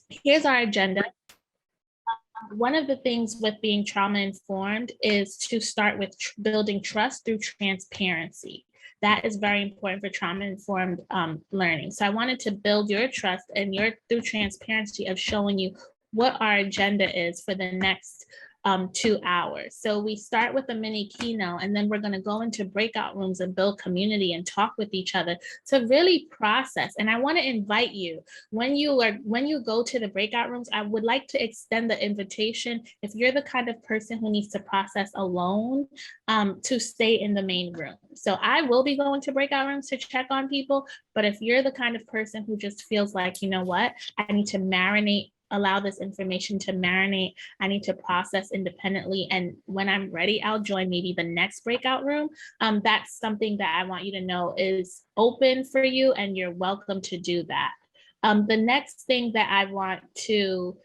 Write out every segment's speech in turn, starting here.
here's our agenda. One of the things with being trauma informed is to start with building trust through transparency. That is very important for trauma informed learning. So I wanted to build your trust and through transparency of showing you what our agenda is for the next 2 hours. So we start with a mini keynote, and then we're going to go into breakout rooms and build community and talk with each other to really process. And I want to invite you, when you go to the breakout rooms, I would like to extend the invitation, if you're the kind of person who needs to process alone, to stay in the main room. So I will be going to breakout rooms to check on people, but if you're the kind of person who just feels like, you know what, I need to marinate, allow this information to marinate, I need to process independently, and when I'm ready, I'll join maybe the next breakout room. That's something that I want you to know is open for you, and you're welcome to do that. The next thing that I want to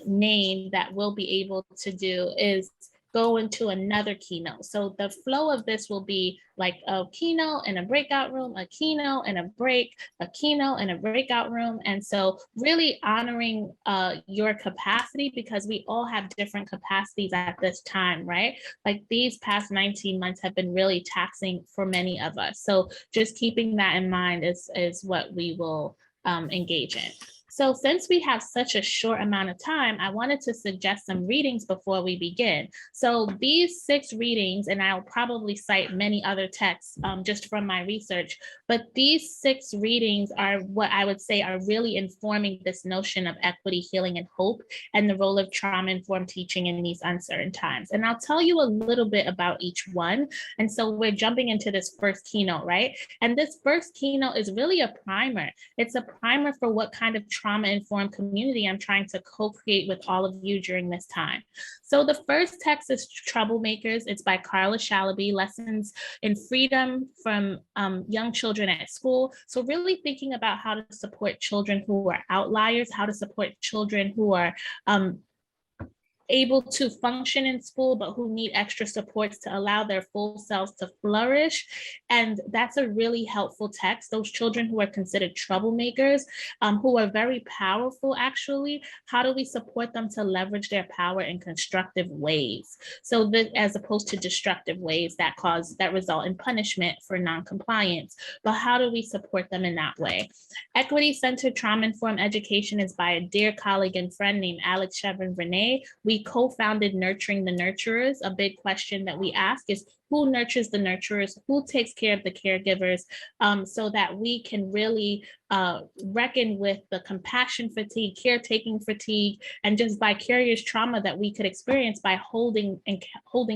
name that we'll be able to do is go into another keynote. So the flow of this will be like a keynote and a breakout room, a keynote and a break, a keynote and a breakout room. And so really honoring your capacity, because we all have different capacities at this time, right? Like these past 19 months have been really taxing for many of us. So just keeping that in mind is what we will engage in. So since we have such a short amount of time, I wanted to suggest some readings before we begin. So these 6 readings, and I'll probably cite many other texts just from my research, but these 6 readings are what I would say are really informing this notion of equity, healing, and hope, and the role of trauma-informed teaching in these uncertain times. And I'll tell you a little bit about each one. And so we're jumping into this first keynote, right? And this first keynote is really a primer. It's a primer for what kind of trauma-informed community I'm trying to co-create with all of you during this time. So the first text is Troublemakers. It's by Carla Shalaby, Lessons in Freedom from Young Children at School. So really thinking about how to support children who are outliers, how to support children who are able to function in school, but who need extra supports to allow their full selves to flourish. And that's a really helpful text. Those children who are considered troublemakers, who are very powerful, actually, how do we support them to leverage their power in constructive ways? So that, as opposed to destructive ways that result in punishment for non-compliance, but how do we support them in that way? Equity-centered trauma-informed education is by a dear colleague and friend named Alex Chevron-Renee. We co-founded Nurturing the Nurturers. A big question that we ask is, who nurtures the nurturers? Who takes care of the caregivers? So that we can really reckon with the compassion fatigue, caretaking fatigue, and just vicarious trauma that we could experience by holding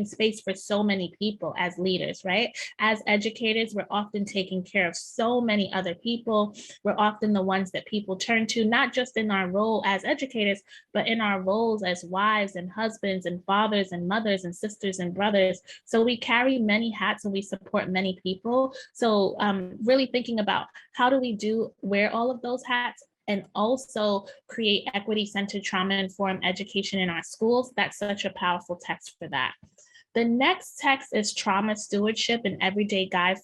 space for so many people as leaders, right? As educators, we're often taking care of so many other people. We're often the ones that people turn to, not just in our role as educators, but in our roles as wives and husbands and fathers and mothers and sisters and brothers. So we carry many hats and we support many people. So really thinking about how do we wear all of those hats and also create equity-centered trauma-informed education in our schools. That's such a powerful text for that. The next text is Trauma Stewardship, an Everyday Guide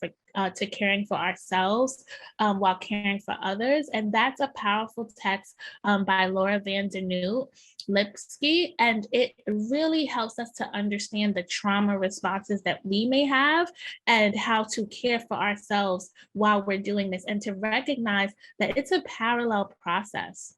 to Caring for Ourselves while Caring for Others. And that's a powerful text by Laura Van Der Noot Lipsky. And it really helps us to understand the trauma responses that we may have and how to care for ourselves while we're doing this, and to recognize that it's a parallel process.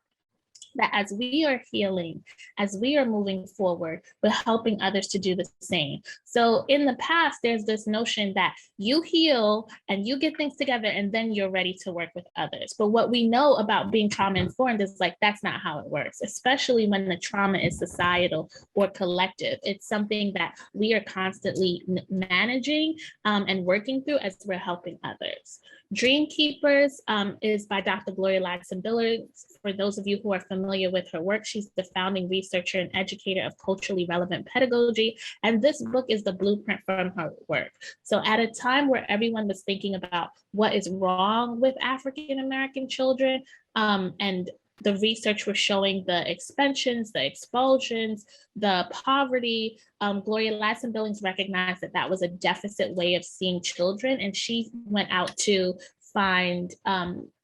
That as we are healing, as we are moving forward, we're helping others to do the same. So in the past, there's this notion that you heal and you get things together and then you're ready to work with others. But what we know about being trauma informed is like, that's not how it works, especially when the trauma is societal or collective. It's something that we are constantly managing and working through as we're helping others. Dream Keepers is by Dr. Gloria Ladson-Billings. For those of you who are familiar with her work, she's the founding researcher and educator of culturally relevant pedagogy. And this book is the blueprint from her work. So at a time where everyone was thinking about what is wrong with African-American children, and the research was showing the expansions, the expulsions, the poverty, Gloria Ladson-Billings recognized that that was a deficit way of seeing children. And she went out to find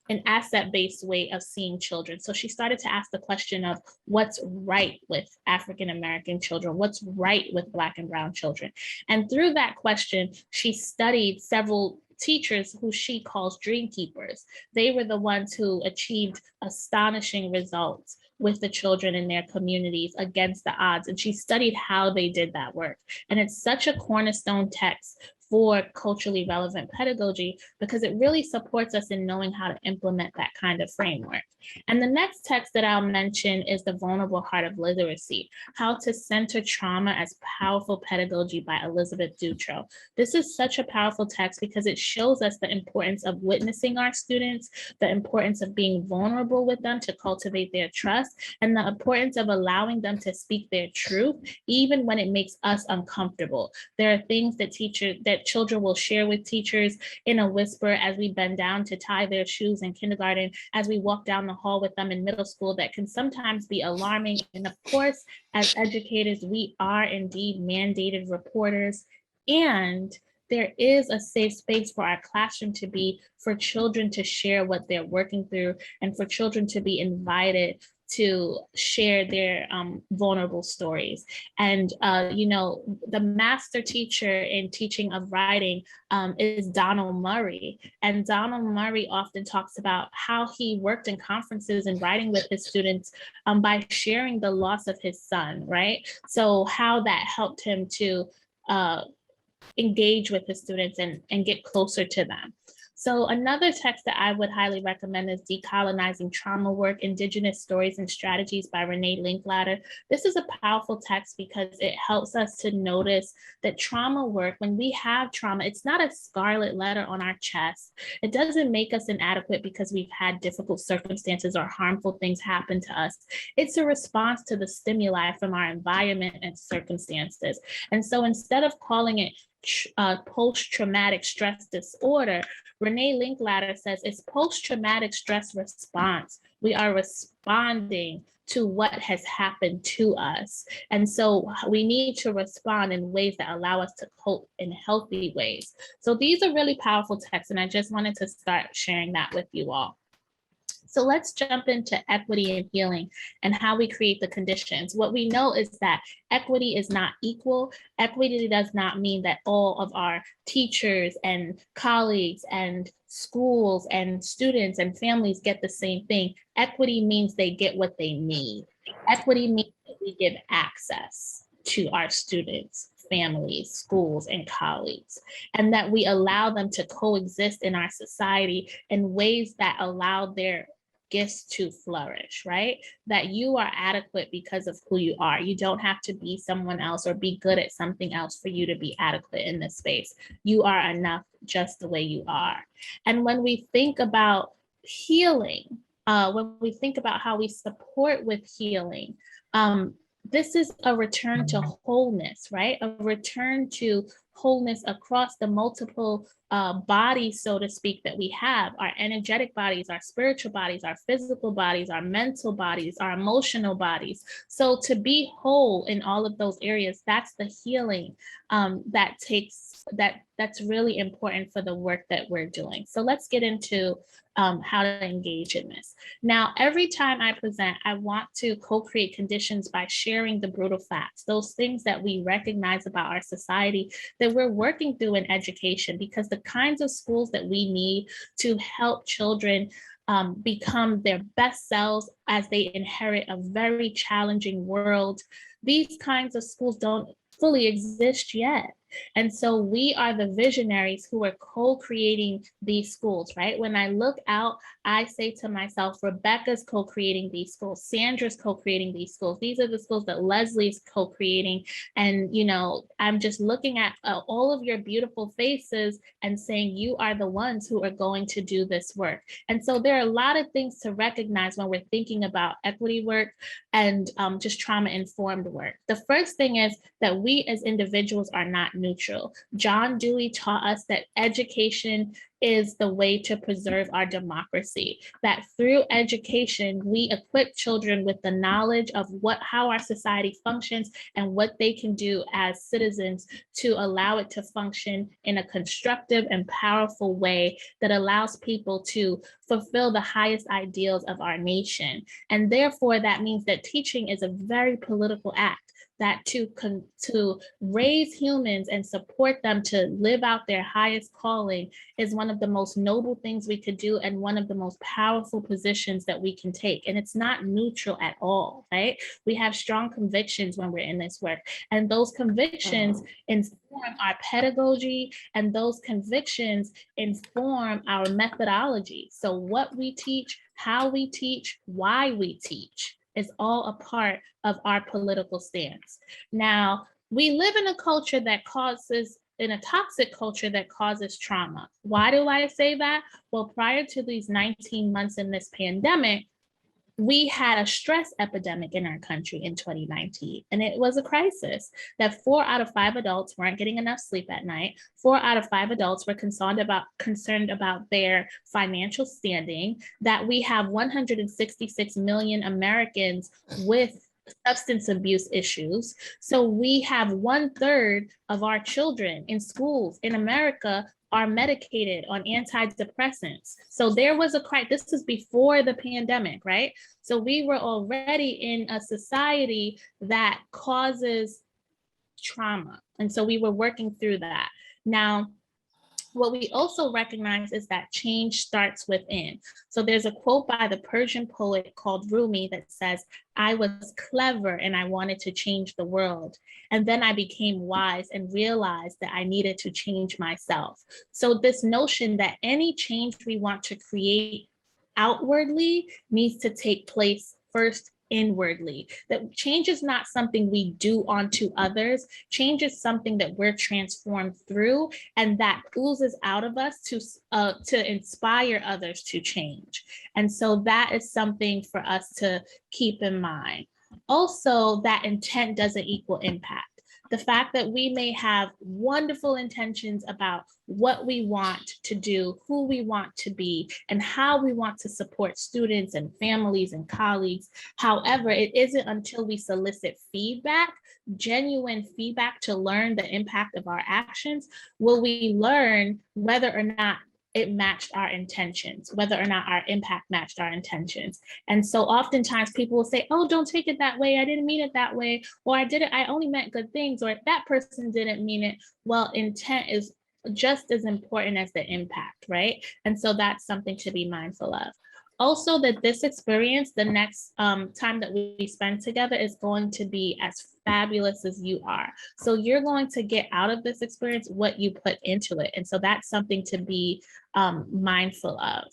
an asset-based way of seeing children. So she started to ask the question of what's right with African-American children, what's right with Black and Brown children. And through that question, she studied several teachers who she calls dream keepers. They were the ones who achieved astonishing results with the children in their communities against the odds. And she studied how they did that work. And it's such a cornerstone text for culturally relevant pedagogy because it really supports us in knowing how to implement that kind of framework. And the next text that I'll mention is The Vulnerable Heart of Literacy, How to Center Trauma as Powerful Pedagogy by Elizabeth Dutrow. This is such a powerful text because it shows us the importance of witnessing our students, the importance of being vulnerable with them to cultivate their trust, and the importance of allowing them to speak their truth, even when it makes us uncomfortable. There are things that children will share with teachers in a whisper as we bend down to tie their shoes in kindergarten, as we walk down the hall with them in middle school, that can sometimes be alarming. And of course, as educators, we are indeed mandated reporters, and there is a safe space for our classroom to be for children to share what they're working through and for children to be invited to share their vulnerable stories. And, the master teacher in teaching of writing is Donald Murray. And Donald Murray often talks about how he worked in conferences and writing with his students by sharing the loss of his son, right? So how that helped him to engage with his students and get closer to them. So another text that I would highly recommend is Decolonizing Trauma Work, Indigenous Stories and Strategies by Renee Linklater. This is a powerful text because it helps us to notice that trauma work, when we have trauma, it's not a scarlet letter on our chest. It doesn't make us inadequate because we've had difficult circumstances or harmful things happen to us. It's a response to the stimuli from our environment and circumstances. And so instead of calling it post-traumatic stress disorder, Renee Linklater says it's post-traumatic stress response. We are responding to what has happened to us. And so we need to respond in ways that allow us to cope in healthy ways. So these are really powerful texts, and I just wanted to start sharing that with you all. So let's jump into equity and healing and how we create the conditions. What we know is that equity is not equal. Equity does not mean that all of our teachers and colleagues and schools and students and families get the same thing. Equity means they get what they need. Equity means that we give access to our students, families, schools, and colleagues, and that we allow them to coexist in our society in ways that allow their gifts to flourish, right? That you are adequate because of who you are. You don't have to be someone else or be good at something else for you to be adequate in this space. You are enough just the way you are. And when we think about healing, when we think about how we support with healing, this is a return to wholeness, right? A return to wholeness across the multiple bodies, so to speak, that we have, our energetic bodies, our spiritual bodies, our physical bodies, our mental bodies, our emotional bodies. So to be whole in all of those areas, that's the healing that's really important for the work that we're doing. So let's get into how to engage in this. Now, every time I present, I want to co-create conditions by sharing the brutal facts, those things that we recognize about our society that we're working through in education, because the kinds of schools that we need to help children become their best selves as they inherit a very challenging world, these kinds of schools don't fully exist yet. And so we are the visionaries who are co-creating these schools, right? When I look out, I say to myself, Rebecca's co-creating these schools, Sandra's co-creating these schools. These are the schools that Leslie's co-creating. And, I'm just looking at all of your beautiful faces and saying, you are the ones who are going to do this work. And so there are a lot of things to recognize when we're thinking about equity work and just trauma-informed work. The first thing is that we as individuals are not neutral. John Dewey taught us that education is the way to preserve our democracy, that through education, we equip children with the knowledge of how our society functions and what they can do as citizens to allow it to function in a constructive and powerful way that allows people to fulfill the highest ideals of our nation. And therefore, that means that teaching is a very political act, that to raise humans and support them to live out their highest calling is one of the most noble things we could do and one of the most powerful positions that we can take. And it's not neutral at all, right? We have strong convictions when we're in this work, and those convictions inform our pedagogy, and those convictions inform our methodology. So what we teach, how we teach, why we teach is all a part of our political stance. Now, we live in a culture that in a toxic culture that causes trauma. Why do I say that? Well, prior to these 19 months in this pandemic, we had a stress epidemic in our country in 2019, and it was a crisis that 4 out of 5 adults weren't getting enough sleep at night. 4 out of 5 adults were concerned about their financial standing, that we have 166 million Americans with substance abuse issues. So we have 1/3 of our children in schools in America are medicated on antidepressants. So there was this is before the pandemic, right? So we were already in a society that causes trauma. And so we were working through that. Now, what we also recognize is that change starts within. So there's a quote by the Persian poet called Rumi that says, "I was clever and I wanted to change the world. And then I became wise and realized that I needed to change myself." So this notion that any change we want to create outwardly needs to take place first inwardly. That change is not something we do onto others. Change is something that we're transformed through, and that oozes out of us to inspire others to change. And so that is something for us to keep in mind. Also, that intent doesn't equal impact. The fact that we may have wonderful intentions about what we want to do, who we want to be, and how we want to support students and families and colleagues. However, it isn't until we solicit feedback, genuine feedback to learn the impact of our actions, will we learn whether or not it matched our intentions, whether or not our impact matched our intentions. And so oftentimes people will say, "Oh, don't take it that way. I didn't mean it that way." Or I only meant good things, or that person didn't mean it. Well, intent is just as important as the impact, right? And so that's something to be mindful of. Also, that this experience, the next time that we spend together, is going to be as fabulous as you are. So you're going to get out of this experience what you put into it. And so that's something to be mindful of.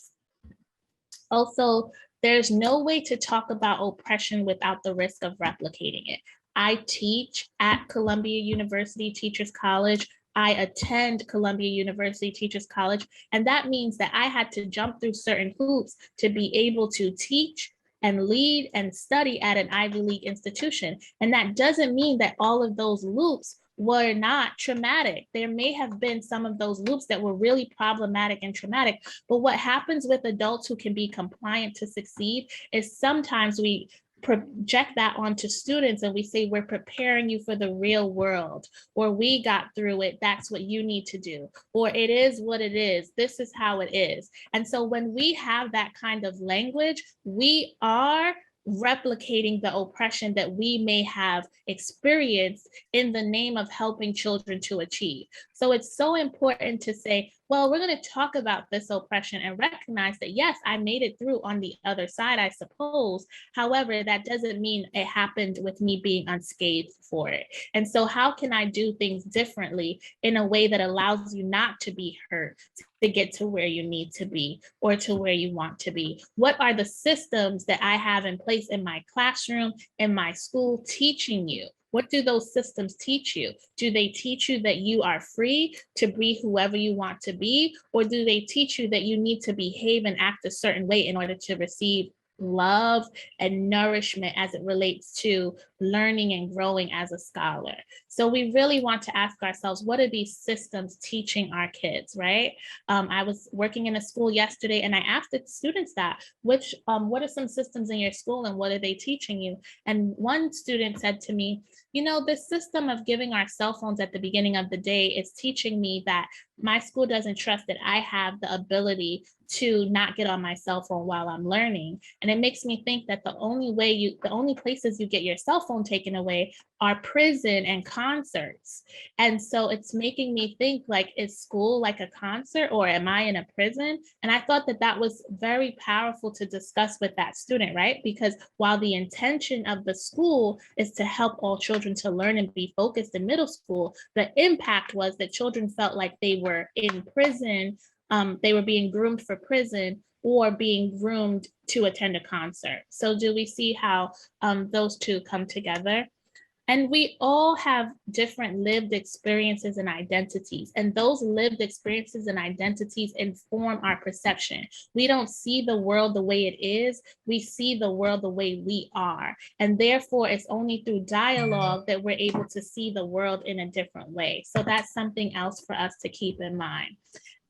Also, there's no way to talk about oppression without the risk of replicating it. I teach at Columbia University Teachers College. I attend Columbia University Teachers College, and that means that I had to jump through certain hoops to be able to teach and lead and study at an Ivy League institution. And that doesn't mean that all of those loops were not traumatic. There may have been some of those loops that were really problematic and traumatic, but what happens with adults who can be compliant to succeed is sometimes we project that onto students and we say, "We're preparing you for the real world," or "We got through it, that's what you need to do," or "It is what it is, this is how it is." And so when we have that kind of language, we are replicating the oppression that we may have experienced in the name of helping children to achieve. So it's so important to say, well, we're going to talk about this oppression and recognize that, yes, I made it through on the other side, I suppose. However, that doesn't mean it happened with me being unscathed for it. And so how can I do things differently in a way that allows you not to be hurt, to get to where you need to be or to where you want to be? What are the systems that I have in place in my classroom, in my school, teaching you? What do those systems teach you? Do they teach you that you are free to be whoever you want to be? Or do they teach you that you need to behave and act a certain way in order to receive love and nourishment as it relates to learning and growing as a scholar. So we really want to ask ourselves, what are these systems teaching our kids, right? I was working in a school yesterday and I asked the students that, what are some systems in your school and what are they teaching you? And one student said to me, you know, this system of giving our cell phones at the beginning of the day is teaching me that my school doesn't trust that I have the ability to not get on my cell phone while I'm learning. And it makes me think that the only places you get your cell phone taken away are prison and concerts. And so it's making me think, like, is school like a concert or am I in a prison? And I thought that that was very powerful to discuss with that student, right? Because while the intention of the school is to help all children to learn and be focused in middle school, the impact was that children felt like they were in prison. They were being groomed for prison or being groomed to attend a concert. So do we see how those two come together? And we all have different lived experiences and identities, and those lived experiences and identities inform our perception. We don't see the world the way it is, we see the world the way we are. And therefore, it's only through dialogue that we're able to see the world in a different way. So that's something else for us to keep in mind.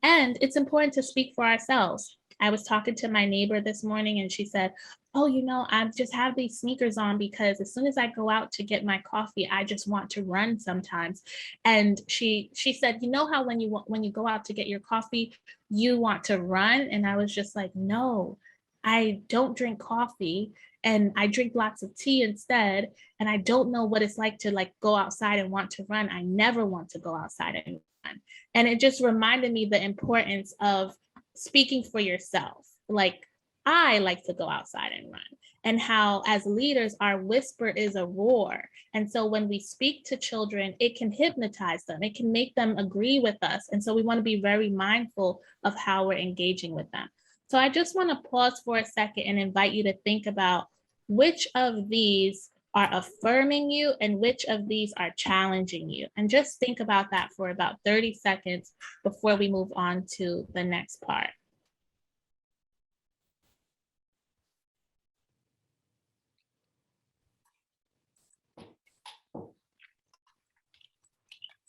And it's important to speak for ourselves. I was talking to my neighbor this morning and she said, oh, you know, I just have these sneakers on because as soon as I go out to get my coffee, I just want to run sometimes. And she said, you know how when you go out to get your coffee, you want to run? And I was just like, no, I don't drink coffee and I drink lots of tea instead. And I don't know what it's like to like go outside and want to run. I never want to go outside and run. And it just reminded me the importance of speaking for yourself. Like, I like to go outside and run, and how as leaders, our whisper is a roar. And so when we speak to children, it can hypnotize them. It can make them agree with us. And so we want to be very mindful of how we're engaging with them. So I just want to pause for a second and invite you to think about which of these are affirming you and which of these are challenging you. And just think about that for about 30 seconds before we move on to the next part.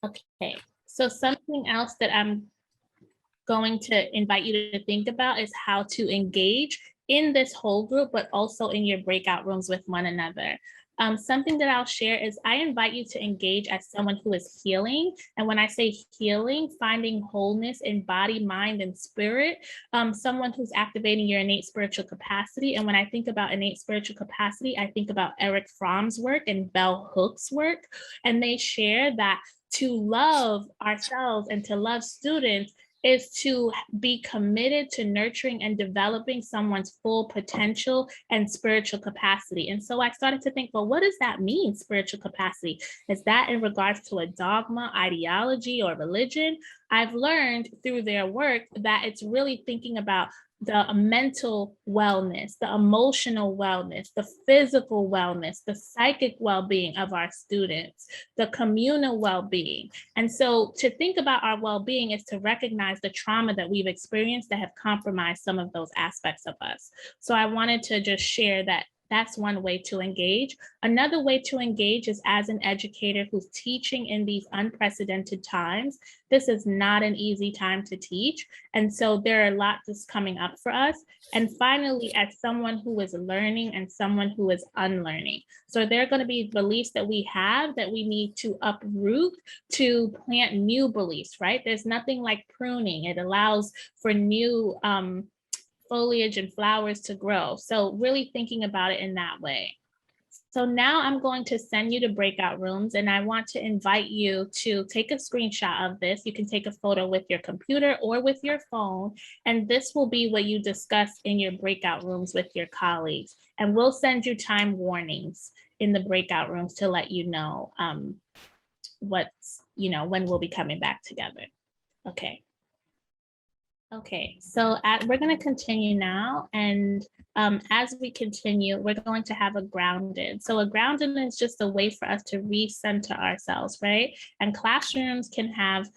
Okay, so something else that I'm going to invite you to think about is how to engage in this whole group, but also in your breakout rooms with one another. Something that I'll share is I invite you to engage as someone who is healing. And when I say healing, finding wholeness in body, mind, and spirit, someone who's activating your innate spiritual capacity. And when I think about innate spiritual capacity, I think about Eric Fromm's work and Bell Hook's work. And they share that to love ourselves and to love students is to be committed to nurturing and developing someone's full potential and spiritual capacity. And so I started to think, well, what does that mean, spiritual capacity? Is that in regards to a dogma, ideology, or religion? I've learned through their work that it's really thinking about the mental wellness, the emotional wellness, the physical wellness, the psychic well-being of our students, the communal well-being. And so to think about our well-being is to recognize the trauma that we've experienced that have compromised some of those aspects of us. So I wanted to just share that that's one way to engage. Another way to engage is as an educator who's teaching in these unprecedented times. This is not an easy time to teach. And so there are lots that's coming up for us. And finally, as someone who is learning and someone who is unlearning. So there are going to be beliefs that we have that we need to uproot to plant new beliefs, right? There's nothing like pruning. It allows for new foliage and flowers to grow. So really thinking about it in that way. So now I'm going to send you to breakout rooms, and I want to invite you to take a screenshot of this. You can take a photo with your computer or with your phone, and this will be what you discuss in your breakout rooms with your colleagues. And we'll send you time warnings in the breakout rooms to let you know when we'll be coming back together. Okay. Okay, so we're going to continue now. And as we continue, we're going to have a grounded. So a grounded is just a way for us to recenter ourselves, right? And classrooms can have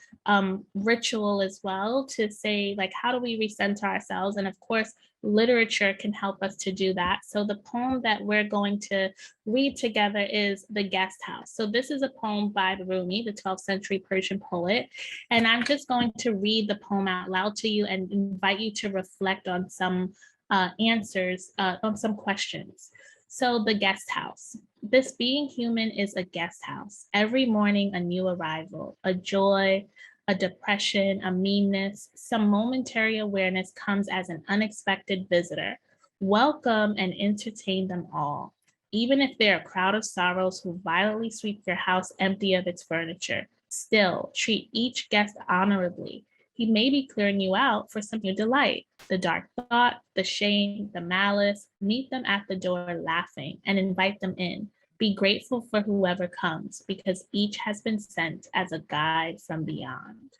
ritual as well to say, like, how do we recenter ourselves? And of course, literature can help us to do that. So the poem that we're going to read together is The Guest House. So this is a poem by Rumi, the 12th century Persian poet. And I'm just going to read the poem out loud to you and invite you to reflect on some answers, on some questions. So The Guest House. This being human is a guest house. Every morning, a new arrival, a joy, a depression, a meanness, some momentary awareness comes as an unexpected visitor. Welcome and entertain them all, even if they're a crowd of sorrows who violently sweep your house empty of its furniture. Still, treat each guest honorably. He may be clearing you out for some new delight. The dark thought, the shame, the malice, meet them at the door laughing and invite them in. Be grateful for whoever comes, because each has been sent as a guide from beyond.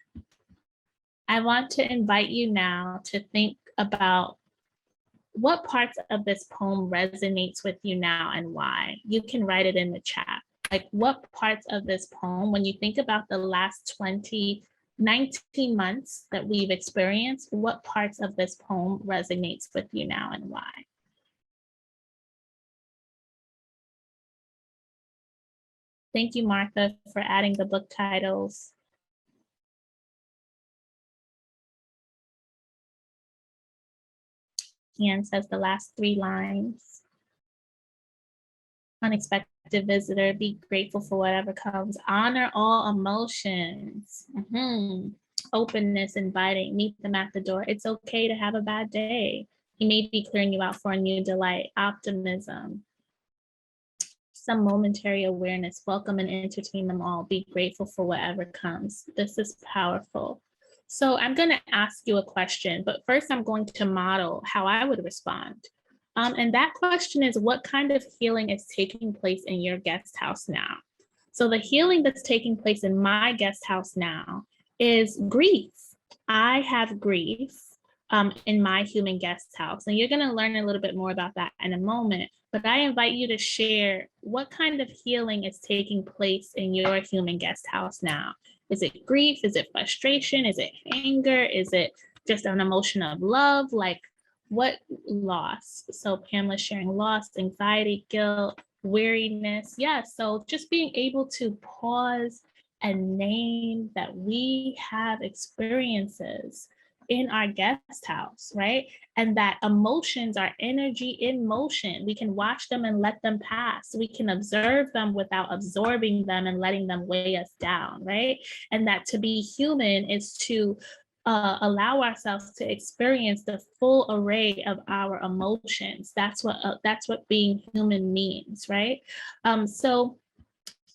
I want to invite you now to think about what parts of this poem resonates with you now and why. You can write it in the chat. Like, what parts of this poem, when you think about the last 19 months that we've experienced, what parts of this poem resonates with you now and why? Thank you, Martha, for adding the book titles. Ian says the last 3 lines. Unexpected visitor, be grateful for whatever comes. Honor all emotions. Openness, inviting, meet them at the door. It's okay to have a bad day. He may be clearing you out for a new delight. Optimism. Some momentary awareness, welcome and entertain them all. Be grateful for whatever comes. This is powerful. So I'm going to ask you a question, but first I'm going to model how I would respond. And that question is, what kind of healing is taking place in your guest house now? So the healing that's taking place in my guest house now is grief. I have grief in my human guest house. And you're going to learn a little bit more about that in a moment. But I invite you to share what kind of healing is taking place in your human guest house now. Is it grief? Is it frustration? Is it anger? Is it just an emotion of love? Like, what loss? So Pamela's sharing loss, anxiety, guilt, weariness. Yeah, so just being able to pause and name that we have experiences in our guest house, right? And that emotions are energy in motion. We can watch them and let them pass. We can observe them without absorbing them and letting them weigh us down, right? And that to be human is to allow ourselves to experience the full array of our emotions. That's what being human means, right? So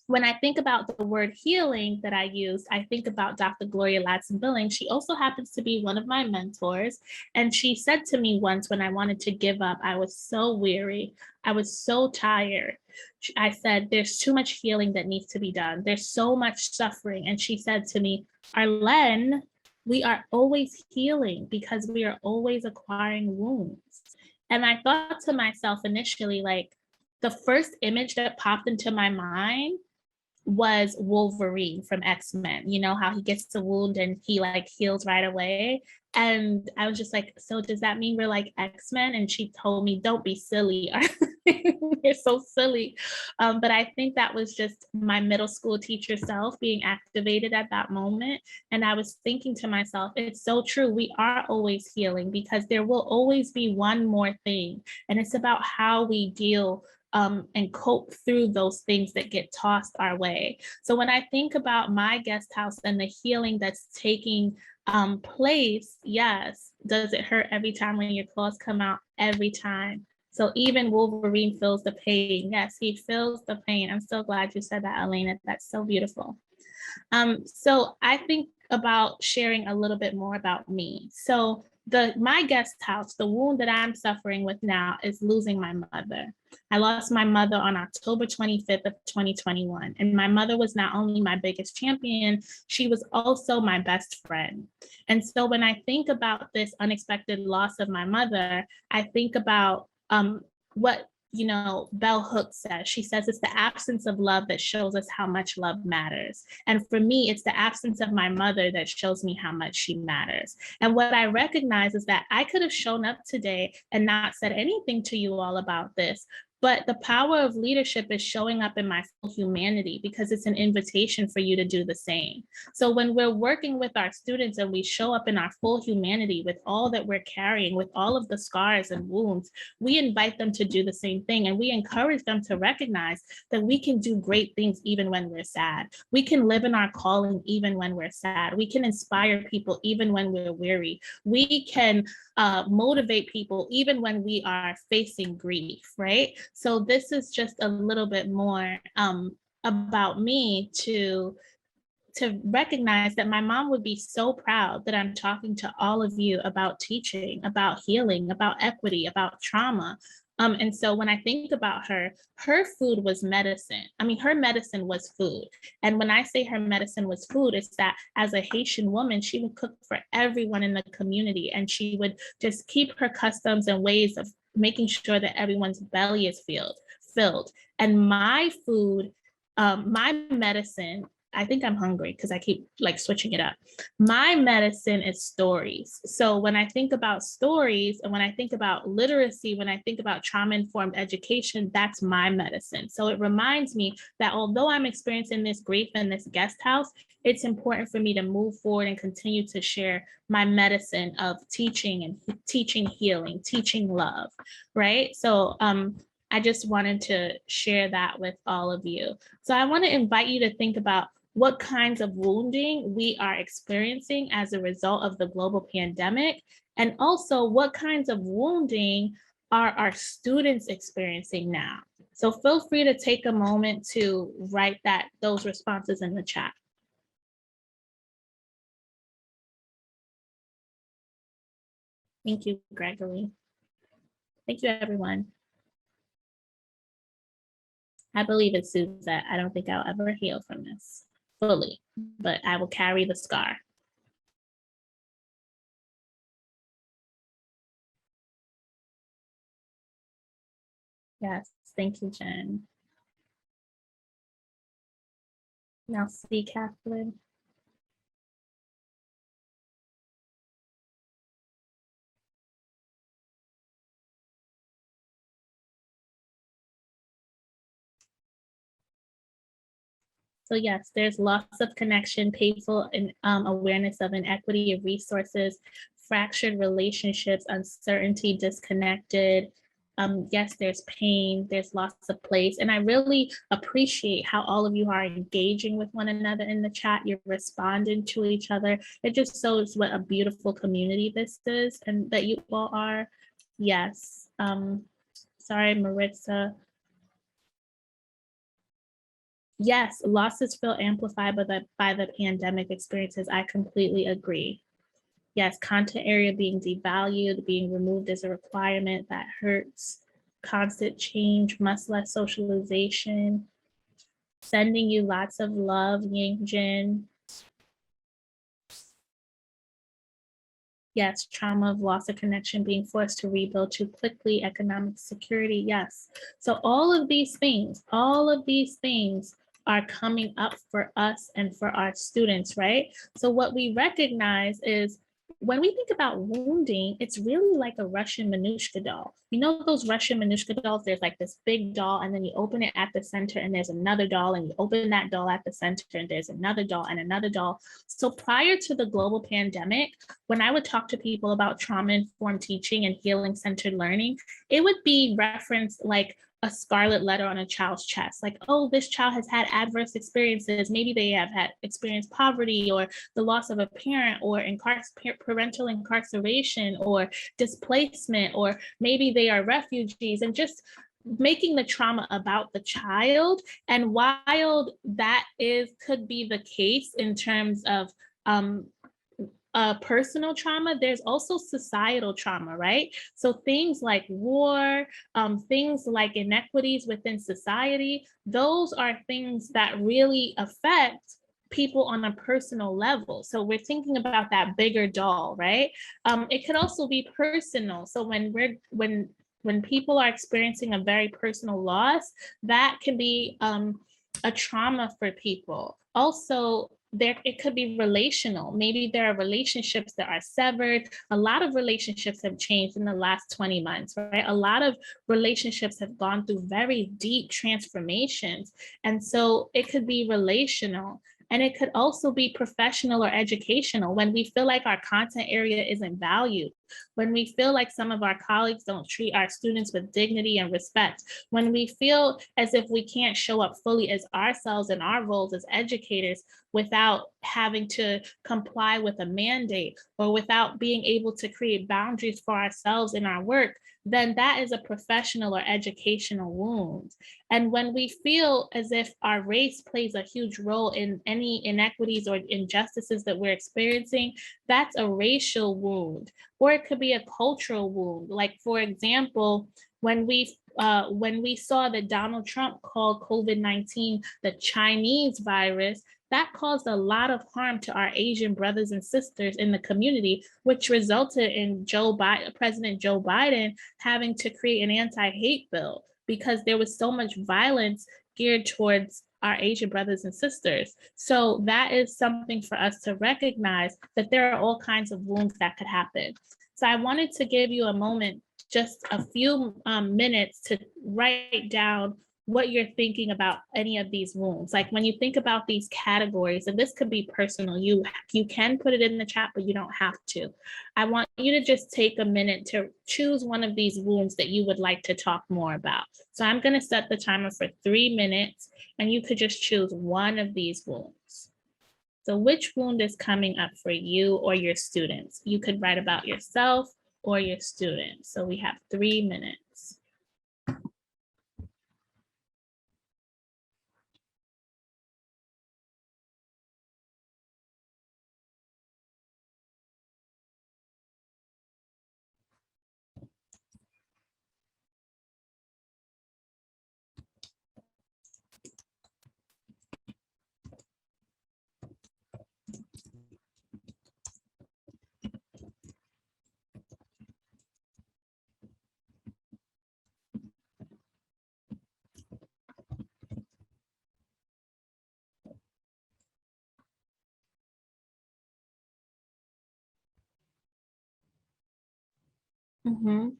when I think about the word healing that I used, I think about Dr. Gloria Ladson-Billings. She also happens to be one of my mentors. And she said to me once when I wanted to give up, I was so weary, I was so tired. I said, there's too much healing that needs to be done. There's so much suffering. And she said to me, Arlène, we are always healing because we are always acquiring wounds. And I thought to myself initially, like, the first image that popped into my mind was Wolverine from X-Men. You know how he gets the wound and he like heals right away. And I was just like, so does that mean we're like X-Men? And she told me, don't be silly. You're so silly. But I think that was just my middle school teacher self being activated at that moment. And I was thinking to myself, it's so true. We are always healing because there will always be one more thing. And it's about how we deal and cope through those things that get tossed our way. So when I think about my guest house and the healing that's taking place, yes, does it hurt every time when your claws come out? Every time. So even Wolverine feels the pain. Yes, he feels the pain. I'm so glad you said that, Elena. That's so beautiful. So I think about sharing a little bit more about me. So my guest house, the wound that I'm suffering with now is losing my mother. I lost my mother on October 25th of 2021. And my mother was not only my biggest champion, she was also my best friend. And so when I think about this unexpected loss of my mother, I think about what Bell Hooks says. She says it's the absence of love that shows us how much love matters. And for me, it's the absence of my mother that shows me how much she matters. And what I recognize is that I could have shown up today and not said anything to you all about this, but the power of leadership is showing up in my full humanity, because it's an invitation for you to do the same. So when we're working with our students and we show up in our full humanity with all that we're carrying, with all of the scars and wounds, we invite them to do the same thing. And we encourage them to recognize that we can do great things even when we're sad. We can live in our calling even when we're sad. We can inspire people even when we're weary. We can motivate people even when we are facing grief, right? So this is just a little bit more about me to recognize that my mom would be so proud that I'm talking to all of you about teaching, about healing, about equity, about trauma. And so when I think about her food was medicine. I mean, her medicine was food. And when I say her medicine was food, it's that as a Haitian woman, she would cook for everyone in the community, and she would just keep her customs and ways of making sure that everyone's belly is filled. And my food, my medicine, I think I'm hungry because I keep like switching it up. My medicine is stories. So when I think about stories and when I think about literacy, when I think about trauma-informed education, that's my medicine. So it reminds me that although I'm experiencing this grief in this guest house, it's important for me to move forward and continue to share my medicine of teaching and teaching healing, teaching love, right? So I just wanted to share that with all of you. So I want to invite you to think about what kinds of wounding we are experiencing as a result of the global pandemic, and also what kinds of wounding are our students experiencing now. So feel free to take a moment to write those responses in the chat. Thank you, Gregory. Thank you, everyone. I believe it's Suzette. I don't think I'll ever heal from this fully, but I will carry the scar. Yes, thank you, Jen. Now see, Kathleen. So yes, there's loss of connection, painful and awareness of inequity of resources, fractured relationships, uncertainty, disconnected. Yes, there's pain, there's loss of place. And I really appreciate how all of you are engaging with one another in the chat. You're responding to each other. It just shows what a beautiful community this is and that you all are. Yes. Sorry, Maritza. Yes, losses feel amplified by the pandemic experiences. I completely agree. Yes, content area being devalued, being removed as a requirement, that hurts. Constant change, much less socialization. Sending you lots of love, Yingjin. Yes, trauma of loss of connection, being forced to rebuild too quickly, economic security, yes. So all of these things are coming up for us and for our students, right? So what we recognize is when we think about wounding, it's really like a Russian Manushka doll. You know those Russian Manushka dolls? There's like this big doll, and then you open it at the center, and there's another doll, and you open that doll at the center, and there's another doll and another doll. So prior to the global pandemic, when I would talk to people about trauma-informed teaching and healing-centered learning, it would be referenced like a scarlet letter on a child's chest, like, oh, this child has had adverse experiences. Maybe they have had experienced poverty or the loss of a parent or parental incarceration or displacement, or maybe they are refugees, and just making the trauma about the child. And while that could be the case in terms of personal trauma, there's also societal trauma, right? So things like war, things like inequities within society, those are things that really affect people on a personal level. So we're thinking about that bigger doll, right? It could also be personal. So when When people are experiencing a very personal loss, that can be a trauma for people. Also, it could be relational. Maybe there are relationships that are severed. A lot of relationships have changed in the last 20 months, right? A lot of relationships have gone through very deep transformations. And so it could be relational. And it could also be professional or educational when we feel like our content area isn't valued, when we feel like some of our colleagues don't treat our students with dignity and respect, when we feel as if we can't show up fully as ourselves in our roles as educators without having to comply with a mandate or without being able to create boundaries for ourselves in our work, then that is a professional or educational wound. And when we feel as if our race plays a huge role in any inequities or injustices that we're experiencing, that's a racial wound. Or it could be a cultural wound. Like, for example, when we saw that Donald Trump called COVID-19 the Chinese virus, that caused a lot of harm to our Asian brothers and sisters in the community, which resulted in President Joe Biden having to create an anti-hate bill because there was so much violence geared towards our Asian brothers and sisters. So that is something for us to recognize, that there are all kinds of wounds that could happen. So I wanted to give you a moment, just a few minutes, to write down what you're thinking about any of these wounds. Like when you think about these categories, and this could be personal, you can put it in the chat, but you don't have to. I want you to just take a minute to choose one of these wounds that you would like to talk more about. So I'm going to set the timer for 3 minutes, and you could just choose one of these wounds. So which wound is coming up for you or your students? You could write about yourself or your students. So we have 3 minutes.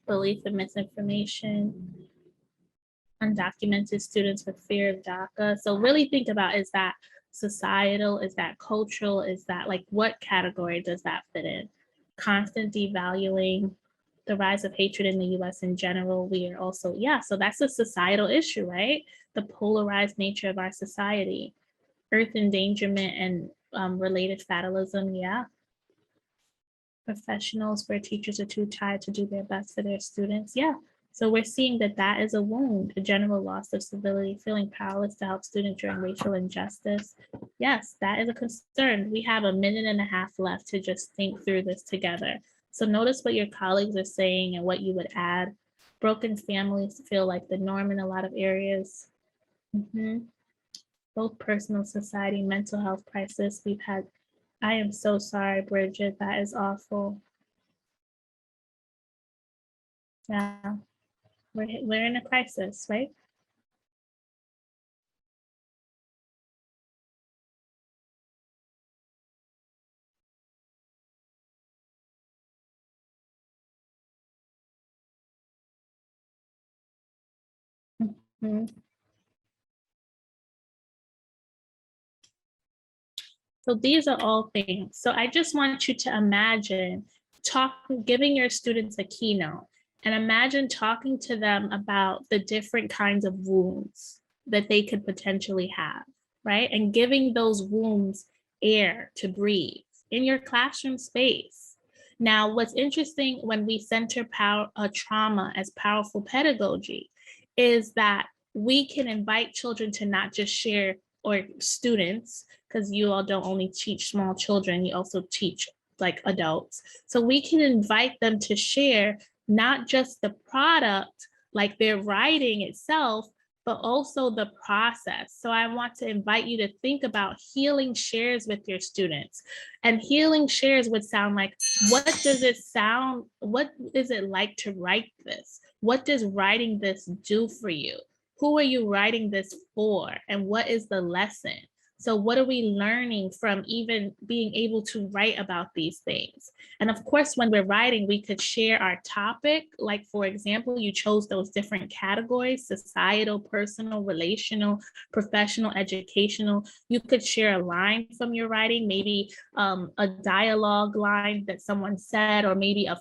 Belief in misinformation, undocumented students with fear of DACA. So really think about, is that societal? Is that cultural? Is that, like, what category does that fit in? Constant devaluing, the rise of hatred in the US in general. We are also, yeah, so that's a societal issue, right? The polarized nature of our society, earth endangerment and related fatalism, yeah. Professionals where teachers are too tired to do their best for their students. Yeah. So we're seeing that that is a wound, a general loss of civility, feeling powerless to help students during racial injustice. Yes, that is a concern. We have a minute and a half left to just think through this together. So notice what your colleagues are saying and what you would add. Broken families feel like the norm in a lot of areas. Both personal, society, mental health crisis. We've had, I am so sorry, Bridget, that is awful. Yeah, we're in a crisis, right? Mhm. So these are all things. So I just want you to imagine giving your students a keynote, and imagine talking to them about the different kinds of wounds that they could potentially have, right? And giving those wounds air to breathe in your classroom space. Now, what's interesting when we center trauma as powerful pedagogy is that we can invite children to not just share, or students, because you all don't only teach small children, you also teach like adults. So we can invite them to share not just the product, like their writing itself, but also the process. So I want to invite you to think about healing shares with your students. And healing shares would sound like, what does it sound, what is it like to write this? What does writing this do for you? Who are you writing this for? And what is the lesson? So what are we learning from even being able to write about these things? And of course, when we're writing, we could share our topic. Like, for example, you chose those different categories: societal, personal, relational, professional, educational. You could share a line from your writing, maybe a dialogue line that someone said, or maybe a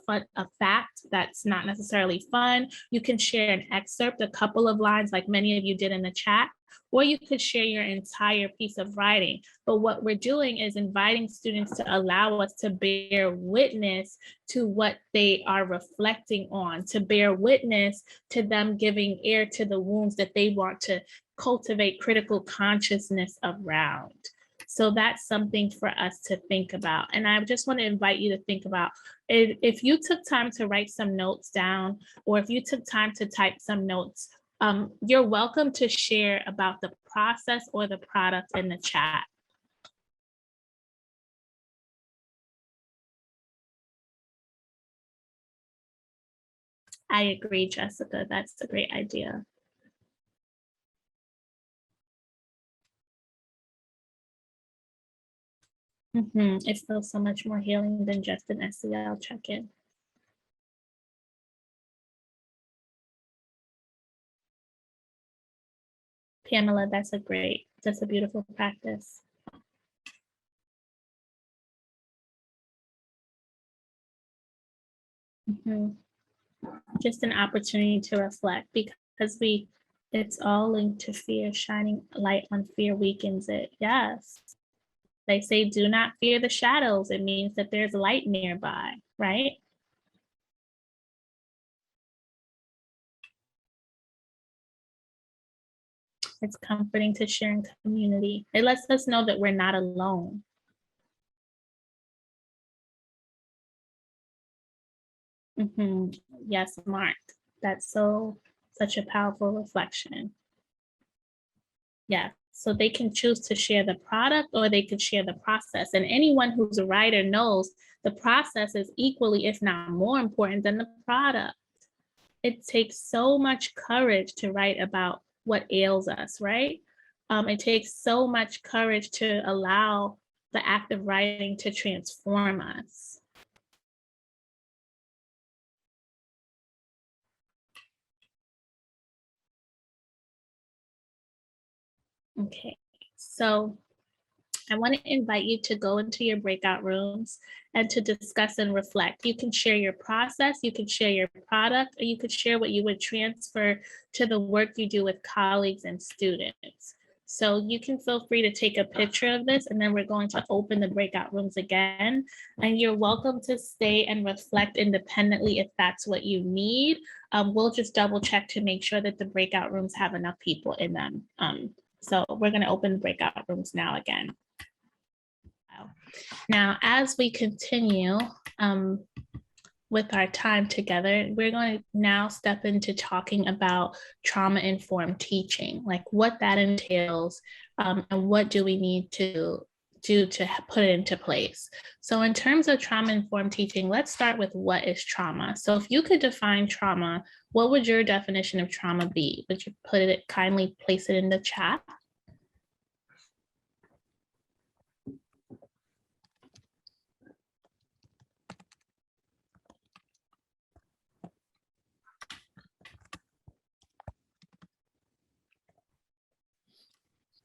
fact that's not necessarily fun. You can share an excerpt, a couple of lines like many of you did in the chat, or you could share your entire piece of writing. But what we're doing is inviting students to allow us to bear witness to what they are reflecting on, to bear witness to them giving ear to the wounds that they want to cultivate critical consciousness around. So that's something for us to think about. And I just want to invite you to think about, if you took time to write some notes down, or if you took time to type some notes, you're welcome to share about the process or the product in the chat. I agree, Jessica. That's a great idea. It feels so much more healing than just an SEL check-in. Pamela, that's a beautiful practice. Just an opportunity to reflect, because it's all linked to fear. Shining light on fear weakens it. Yes. They say, do not fear the shadows. It means that there's light nearby, right? It's comforting to share in community. It lets us know that we're not alone. Yes, Mark, that's such a powerful reflection. Yeah, so they can choose to share the product, or they could share the process. And anyone who's a writer knows the process is equally, if not more important than the product. It takes so much courage to write about what ails us, right? It takes so much courage to allow the act of writing to transform us. Okay, so I want to invite you to go into your breakout rooms and to discuss and reflect. You can share your process, you can share your product, or you could share what you would transfer to the work you do with colleagues and students. So you can feel free to take a picture of this, and then we're going to open the breakout rooms again. And you're welcome to stay and reflect independently if that's what you need. We'll just double check to make sure that the breakout rooms have enough people in them. So we're going to open the breakout rooms now again. Now, as we continue with our time together, we're going to now step into talking about trauma-informed teaching, like what that entails, and what do we need to do to put it into place. So in terms of trauma-informed teaching, let's start with what is trauma. So if you could define trauma, what would your definition of trauma be? Would you kindly place it in the chat?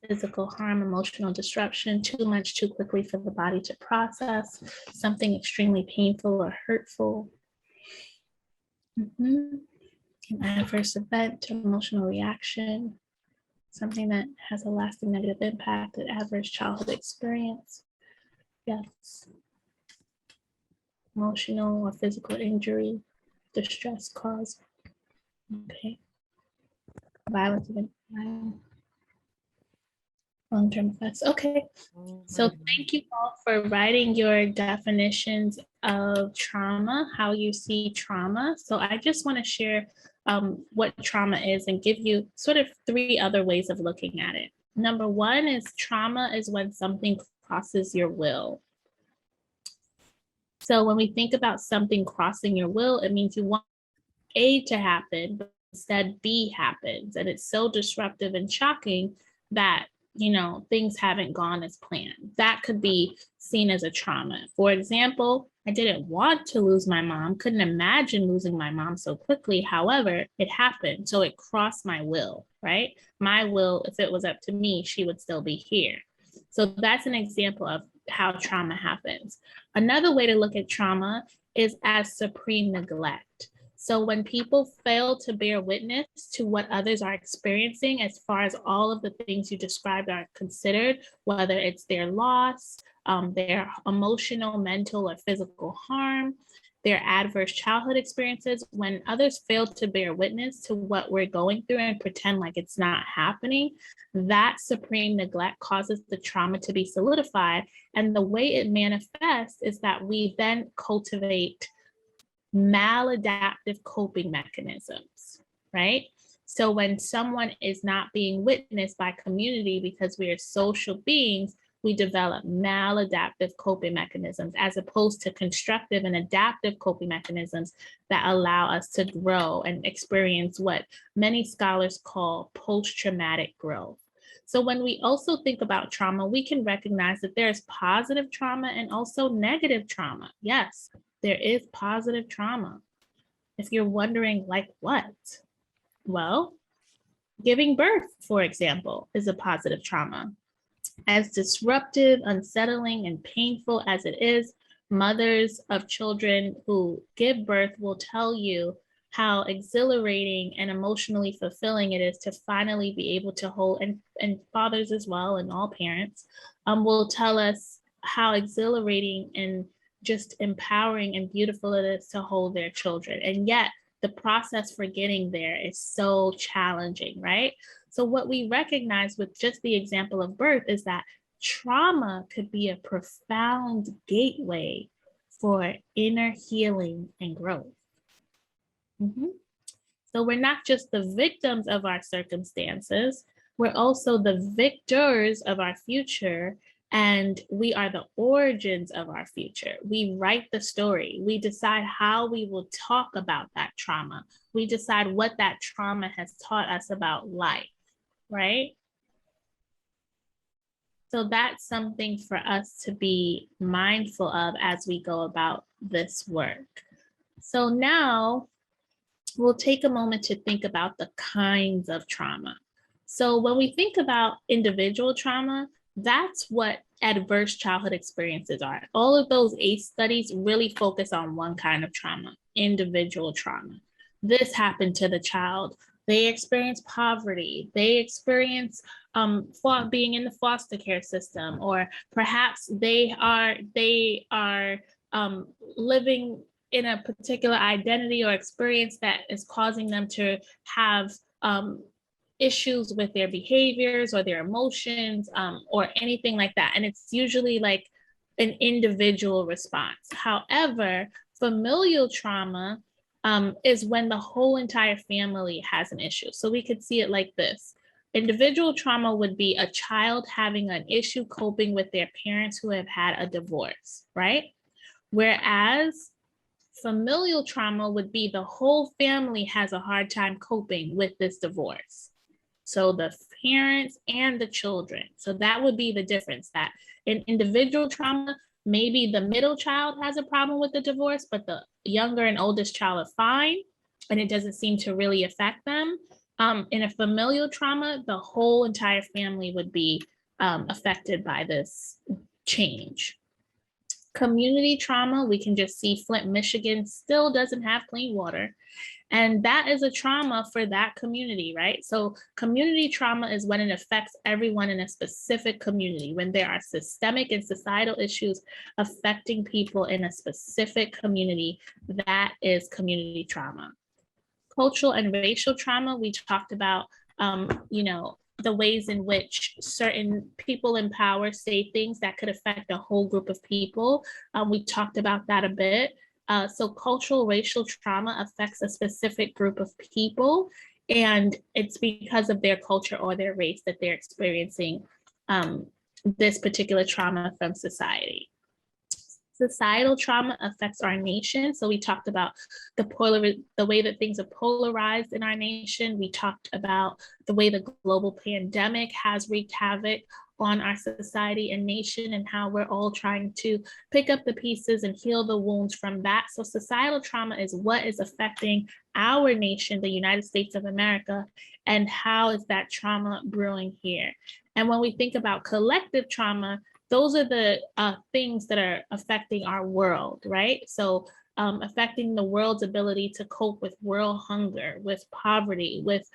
Physical harm, emotional disruption, too much too quickly for the body to process, something extremely painful or hurtful. An adverse event, emotional reaction, something that has a lasting negative impact, an adverse childhood experience. Yes. Emotional or physical injury, distress caused. Okay. Violence. Long-term effects. Okay. So thank you all for writing your definitions of trauma, how you see trauma. So I just want to share what trauma is and give you sort of 3 other ways of looking at it. Number 1 is trauma is when something crosses your will. So when we think about something crossing your will, it means you want A to happen, but instead B happens. And it's so disruptive and shocking that, things haven't gone as planned. That could be seen as a trauma. For example, I didn't want to lose my mom, couldn't imagine losing my mom so quickly. However, it happened. So it crossed my will, right? My will, if it was up to me, she would still be here. So that's an example of how trauma happens. Another way to look at trauma is as supreme neglect. So when people fail to bear witness to what others are experiencing, as far as all of the things you described are considered, whether it's their loss, their emotional, mental, or physical harm, their adverse childhood experiences, when others fail to bear witness to what we're going through and pretend like it's not happening, that supreme neglect causes the trauma to be solidified. And the way it manifests is that we then cultivate maladaptive coping mechanisms, right? So when someone is not being witnessed by community because we are social beings, we develop maladaptive coping mechanisms as opposed to constructive and adaptive coping mechanisms that allow us to grow and experience what many scholars call post-traumatic growth. So when we also think about trauma, we can recognize that there's positive trauma and also negative trauma. Yes, there is positive trauma. If you're wondering, like what? Well, giving birth, for example, is a positive trauma. As disruptive, unsettling, and painful as it is, mothers of children who give birth will tell you how exhilarating and emotionally fulfilling it is to finally be able to hold, and fathers as well, and all parents will tell us how exhilarating and just empowering and beautiful it is to hold their children. And yet the process for getting there is so challenging, right? So what we recognize with just the example of birth is that trauma could be a profound gateway for inner healing and growth. So we're not just the victims of our circumstances, we're also the victors of our future, and we are the origins of our future. We write the story. We decide how we will talk about that trauma. We decide what that trauma has taught us about life, right? So that's something for us to be mindful of as we go about this work. So now we'll take a moment to think about the kinds of trauma. So when we think about individual trauma, that's what adverse childhood experiences are. All of those ACE studies really focus on one kind of trauma, individual trauma. This happened to the child. They experience poverty. They experience being in the foster care system, or perhaps they are living in a particular identity or experience that is causing them to have issues with their behaviors or their emotions or anything like that. And it's usually like an individual response. However, familial trauma is when the whole entire family has an issue. So we could see it like this. Individual trauma would be a child having an issue coping with their parents who have had a divorce, right? Whereas familial trauma would be the whole family has a hard time coping with this divorce. So the parents and the children. So that would be the difference, that in individual trauma, maybe the middle child has a problem with the divorce, but the younger and oldest child are fine, and it doesn't seem to really affect them. In a familial trauma, the whole entire family would be affected by this change. Community trauma, we can just see Flint, Michigan still doesn't have clean water. And that is a trauma for that community, right? So community trauma is when it affects everyone in a specific community, when there are systemic and societal issues affecting people in a specific community. That is community trauma. Cultural and racial trauma, we talked about, the ways in which certain people in power say things that could affect a whole group of people. We talked about that a bit. So cultural racial trauma affects a specific group of people, and it's because of their culture or their race that they're experiencing this particular trauma from society. Societal trauma affects our nation. So we talked about the way that things are polarized in our nation. We talked about the way the global pandemic has wreaked havoc on our society and nation, and how we're all trying to pick up the pieces and heal the wounds from that. So societal trauma is what is affecting our nation, the United States of America, and how is that trauma brewing here. And when we think about collective trauma, those are the things that are affecting our world, right? So affecting the world's ability to cope with world hunger, with poverty, with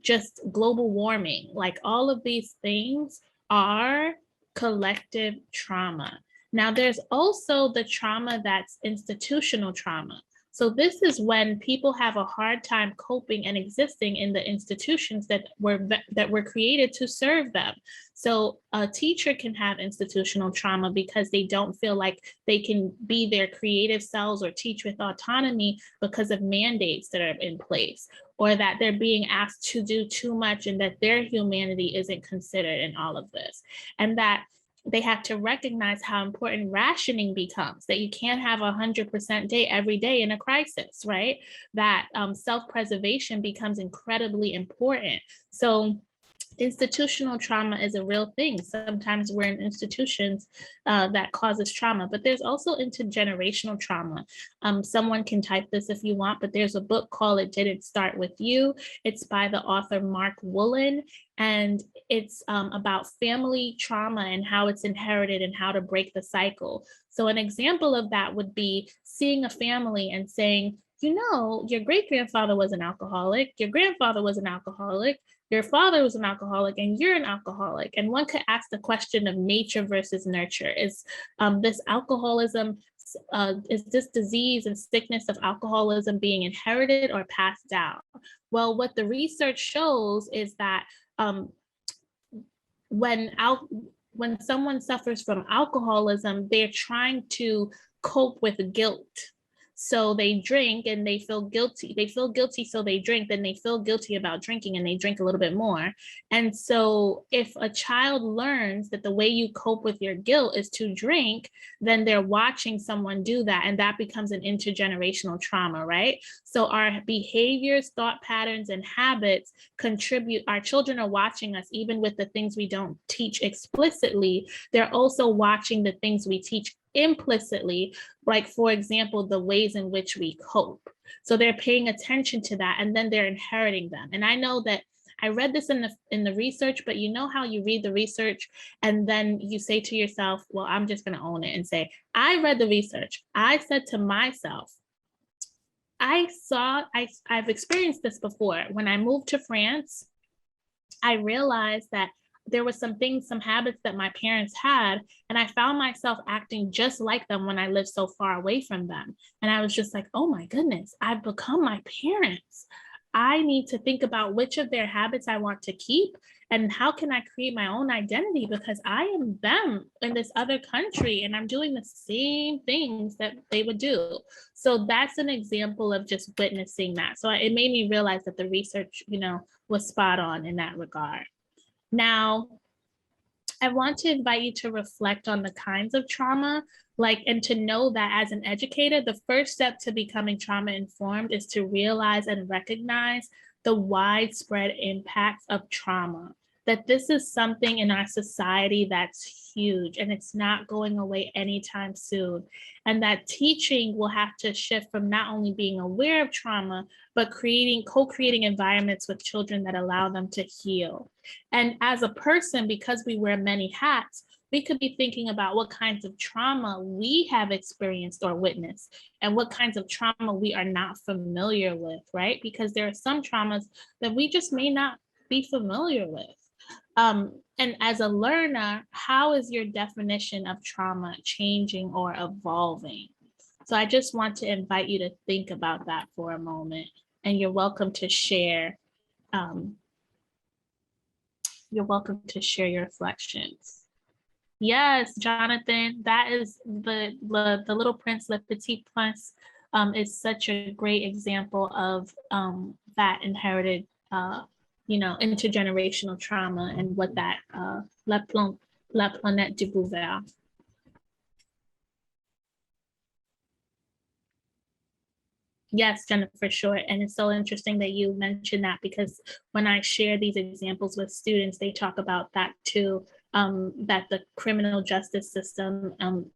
just global warming. Like all of these things are collective trauma. Now, there's also the trauma that's institutional trauma. So this is when people have a hard time coping and existing in the institutions that were created to serve them. So a teacher can have institutional trauma because they don't feel like they can be their creative selves or teach with autonomy because of mandates that are in place, or that they're being asked to do too much and that their humanity isn't considered in all of this. And that they have to recognize how important rationing becomes, that you can't have 100% day every day in a crisis, right? That self-preservation becomes incredibly important. So institutional trauma is a real thing. Sometimes we're in institutions that causes trauma, but there's also intergenerational trauma. Someone can type this if you want, but there's a book called It Didn't Start With You. It's by the author Mark Woolen, and it's about family trauma and how it's inherited and how to break the cycle. So an example of that would be seeing a family and saying, you know, your great-grandfather was an alcoholic, your grandfather was an alcoholic, your father was an alcoholic, and you're an alcoholic. And one could ask the question of nature versus nurture. Is this alcoholism, is this disease and sickness of alcoholism being inherited or passed down? Well, what the research shows is that when someone suffers from alcoholism, they're trying to cope with guilt. So they drink and they feel guilty. They feel guilty, so they drink, then they feel guilty about drinking and they drink a little bit more. And so if a child learns that the way you cope with your guilt is to drink, then they're watching someone do that, and that becomes an intergenerational trauma, right? So our behaviors, thought patterns, and habits contribute. Our children are watching us, even with the things we don't teach explicitly. They're also watching the things we teach implicitly, like, for example, the ways in which we cope. So they're paying attention to that, and then they're inheriting them. And I know that I read this in the research, but you know how you read the research and then you say to yourself, well, I'm just going to own it and say, I read the research. I said to myself, I've experienced this before. When I moved to France, I realized that there were some habits that my parents had, and I found myself acting just like them when I lived so far away from them. And I was just like, oh my goodness, I've become my parents. I need to think about which of their habits I want to keep, and how can I create my own identity, because I am them in this other country and I'm doing the same things that they would do. So that's an example of just witnessing that. So it made me realize that the research, was spot on in that regard. Now, I want to invite you to reflect on the kinds of trauma, and to know that as an educator, the first step to becoming trauma informed is to realize and recognize the widespread impacts of trauma, that this is something in our society that's huge and it's not going away anytime soon. And that teaching will have to shift from not only being aware of trauma, but co-creating environments with children that allow them to heal. And as a person, because we wear many hats, we could be thinking about what kinds of trauma we have experienced or witnessed, and what kinds of trauma we are not familiar with, right? Because there are some traumas that we just may not be familiar with. And as a learner, how is your definition of trauma changing or evolving? So I just want to invite you to think about that for a moment, and you're welcome to share You're welcome to share your reflections. Yes, Jonathan, that is the Little Prince, Le Petit Prince, is such a great example of that inherited, intergenerational trauma and what that La Planète du Bouvard. Yes, Jennifer, sure. And it's so interesting that you mentioned that, because when I share these examples with students, they talk about that too, that the criminal justice system,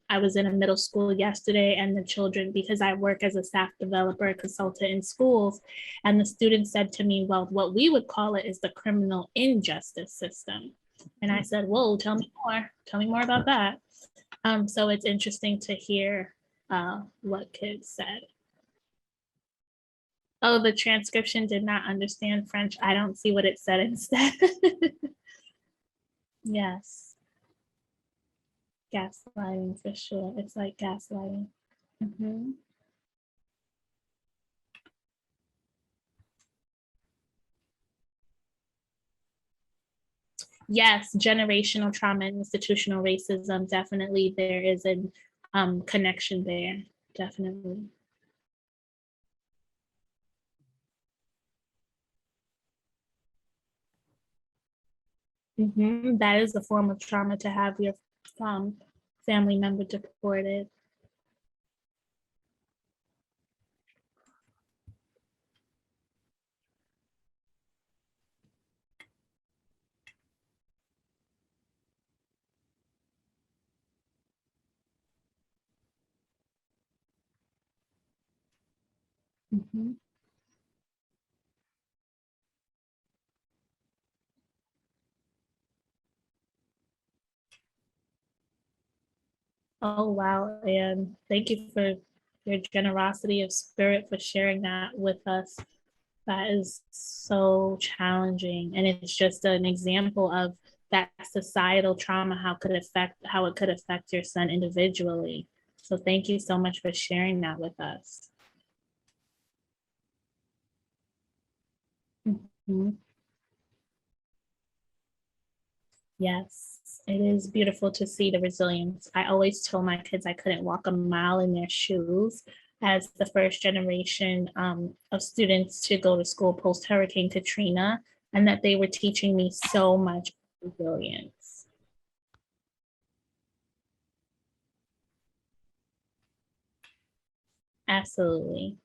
I was in a middle school yesterday, and the children, because I work as a staff developer consultant in schools, and the students said to me, well, what we would call it is the criminal injustice system. And I said, whoa, tell me more about that. So it's interesting to hear what kids said. Oh, the transcription did not understand French. I don't see what it said instead. Yes. Gaslighting for sure. It's like gaslighting. Mm-hmm. Yes, generational trauma and institutional racism. Definitely there is a connection there. Definitely. Mm-hmm. That is a form of trauma, to have your family member deported. Mm-hmm. Oh, wow. And thank you for your generosity of spirit for sharing that with us. That is so challenging. And it's just an example of that societal trauma, how it could affect your son individually. So thank you so much for sharing that with us. Mhm. Yes, it is beautiful to see the resilience. I always told my kids I couldn't walk a mile in their shoes, as the first generation of students to go to school post Hurricane Katrina, and that they were teaching me so much resilience. Absolutely.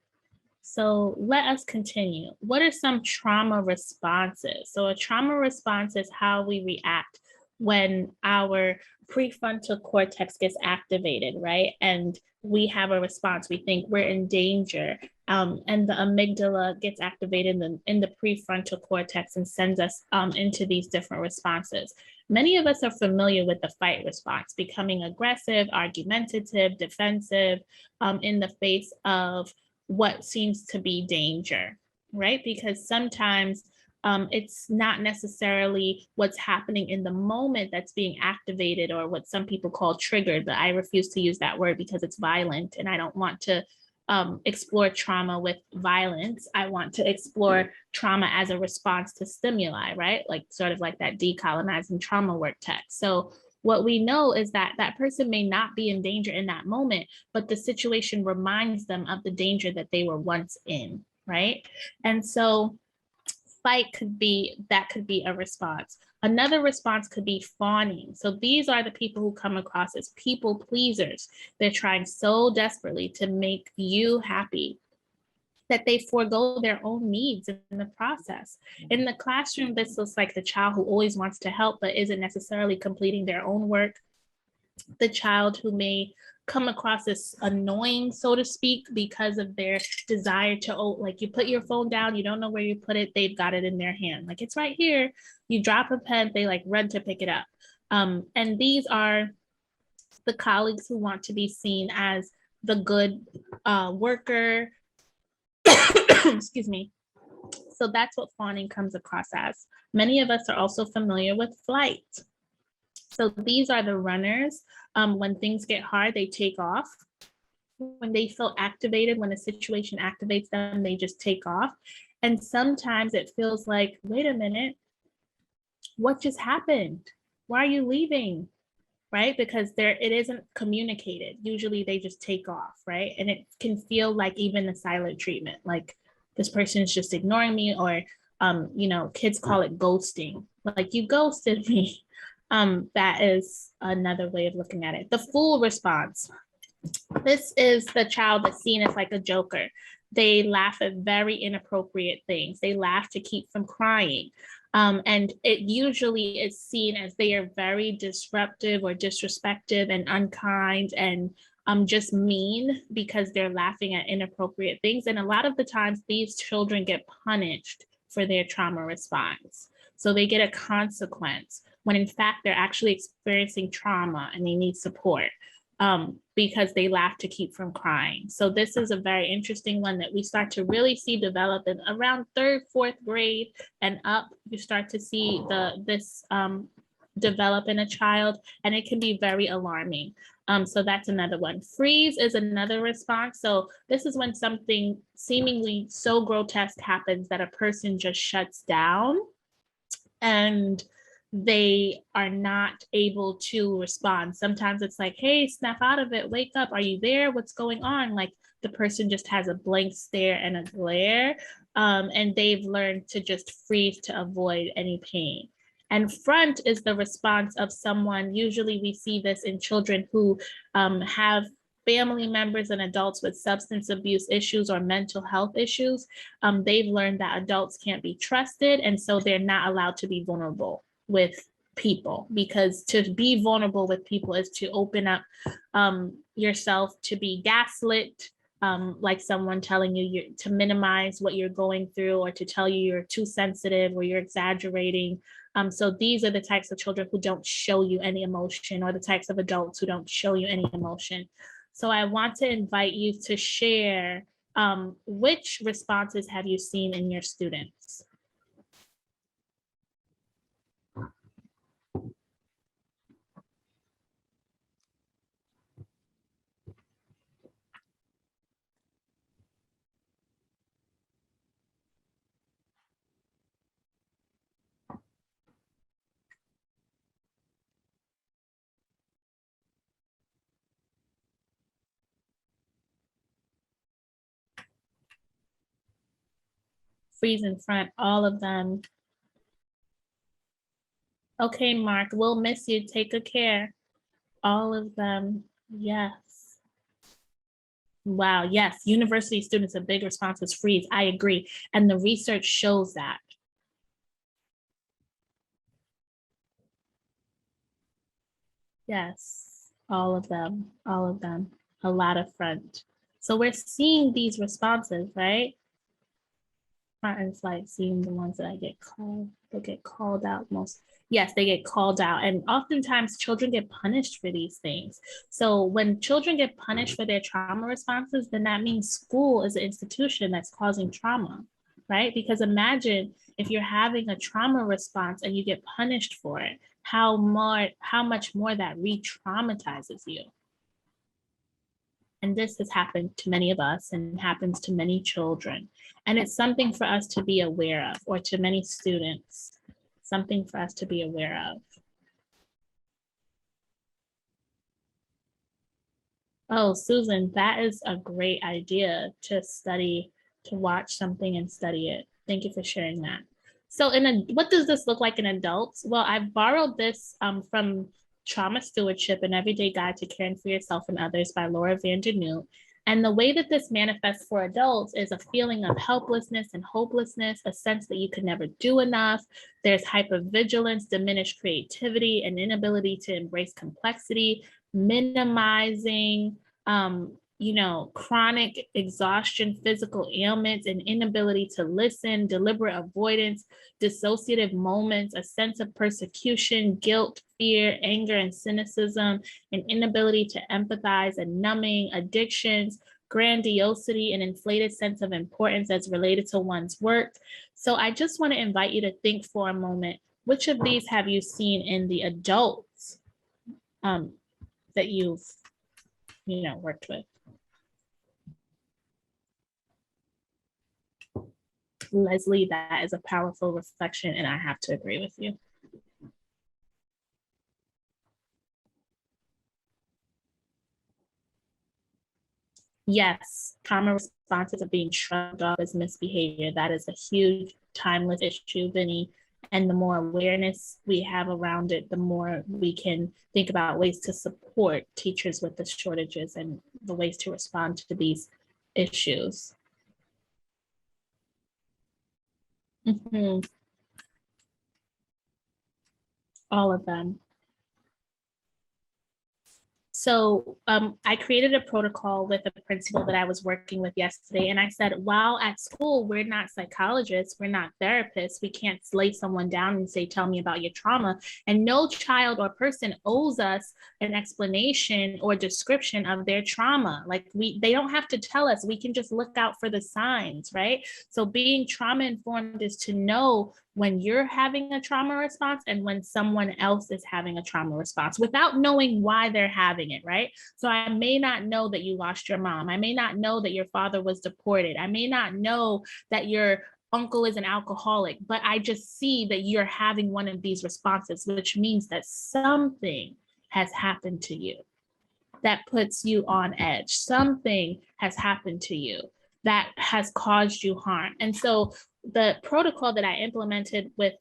So let us continue. What are some trauma responses? So a trauma response is how we react when our prefrontal cortex gets activated, right? And we have a response. We think we're in danger. And the amygdala gets activated in the prefrontal cortex and sends us into these different responses. Many of us are familiar with the fight response, becoming aggressive, argumentative, defensive, in the face of what seems to be danger, right? Because sometimes it's not necessarily what's happening in the moment that's being activated, or what some people call triggered, but I refuse to use that word because it's violent, and I don't want to explore trauma with violence. I want to explore trauma as a response to stimuli, right? Like sort of like that decolonizing trauma work text. So what we know is that that person may not be in danger in that moment, but the situation reminds them of the danger that they were once in, right? And so that could be a response. Another response could be fawning. So these are the people who come across as people pleasers. They're trying so desperately to make you happy that they forego their own needs in the process. In the classroom, this looks like the child who always wants to help but isn't necessarily completing their own work, the child who may come across as annoying, so to speak, because of their desire to, oh, like you put your phone down, you don't know where you put it, they've got it in their hand. Like it's right here. You drop a pen, they like run to pick it up. And these are the colleagues who want to be seen as the good worker. Excuse me. So that's what fawning comes across as. Many of us are also familiar with flight. So these are the runners. When things get hard, they take off. When they feel activated, when a situation activates them, they just take off. And sometimes it feels like, wait a minute, what just happened? Why are you leaving? Right? Because it isn't communicated. Usually they just take off, right? And it can feel like even the silent treatment, like this person is just ignoring me, or kids call it ghosting, like you ghosted me. That is another way of looking at it. The fool response. This is the child that's seen as like a joker. They laugh at very inappropriate things. They laugh to keep from crying. And it usually is seen as they are very disruptive or disrespectful and unkind and just mean because they're laughing at inappropriate things. And a lot of the times these children get punished for their trauma response. So they get a consequence when in fact they're actually experiencing trauma and they need support. Because they laugh to keep from crying. So this is a very interesting one that we start to really see develop in around 3rd, 4th grade and up. You start to see this develop in a child, and it can be very alarming. So that's another one. Freeze is another response. So this is when something seemingly so grotesque happens that a person just shuts down and they are not able to respond. Sometimes it's like, hey, snap out of it, wake up, are you there? What's going on? Like the person just has a blank stare and a glare, and they've learned to just freeze to avoid any pain. And front is the response of someone, usually we see this in children who have family members and adults with substance abuse issues or mental health issues. They've learned that adults can't be trusted, and so they're not allowed to be vulnerable with people, because to be vulnerable with people is to open up yourself to be gaslit, like someone telling you to minimize what you're going through, or to tell you you're too sensitive or you're exaggerating. So these are the types of children who don't show you any emotion, or the types of adults who don't show you any emotion. So I want to invite you to share which responses have you seen in your students? Freeze in front, all of them. Okay, Mark, we'll miss you. Take good care. All of them, yes. Wow, yes, university students, a big response is freeze. I agree. And the research shows that. Yes, all of them, a lot of front. So we're seeing these responses, right? Front and like seeing the ones that get called out most. Yes, they get called out. And oftentimes children get punished for these things. So when children get punished for their trauma responses, then that means school is an institution that's causing trauma, right? Because imagine if you're having a trauma response and you get punished for it, how much more that re-traumatizes you. And this has happened to many of us and happens to many children. And it's something for us to be aware of, or to many students, something for us to be aware of. Oh, Susan, that is a great idea to study, to watch something and study it. Thank you for sharing that. So what does this look like in adults? Well, I've borrowed this from Trauma Stewardship, an Everyday Guide to Caring for Yourself and Others by Laura Vandernoot. And the way that this manifests for adults is a feeling of helplessness and hopelessness, a sense that you can never do enough. There's hypervigilance, diminished creativity, an inability to embrace complexity, minimizing, chronic exhaustion, physical ailments, an inability to listen, deliberate avoidance, dissociative moments, a sense of persecution, guilt, fear, anger, and cynicism, an inability to empathize, and numbing, addictions, grandiosity, an inflated sense of importance as related to one's work. So I just want to invite you to think for a moment, which of these have you seen in the adults that you've worked with? Leslie, that is a powerful reflection, and I have to agree with you. Yes, trauma responses are being shrugged off as misbehavior. That is a huge timeless issue, Vinny. And the more awareness we have around it, the more we can think about ways to support teachers with the shortages and the ways to respond to these issues. Mm-hmm. All of them. So I created a protocol with a principal that I was working with yesterday. And I said, while at school, we're not psychologists, we're not therapists. We can't lay someone down and say, tell me about your trauma. And no child or person owes us an explanation or description of their trauma. Like they don't have to tell us, we can just look out for the signs, right? So being trauma informed is to know when you're having a trauma response and when someone else is having a trauma response without knowing why they're having it, right? So I may not know that you lost your mom. I may not know that your father was deported. I may not know that your uncle is an alcoholic, but I just see that you're having one of these responses, which means that something has happened to you that puts you on edge. Something has happened to you that has caused you harm. And so the protocol that I implemented with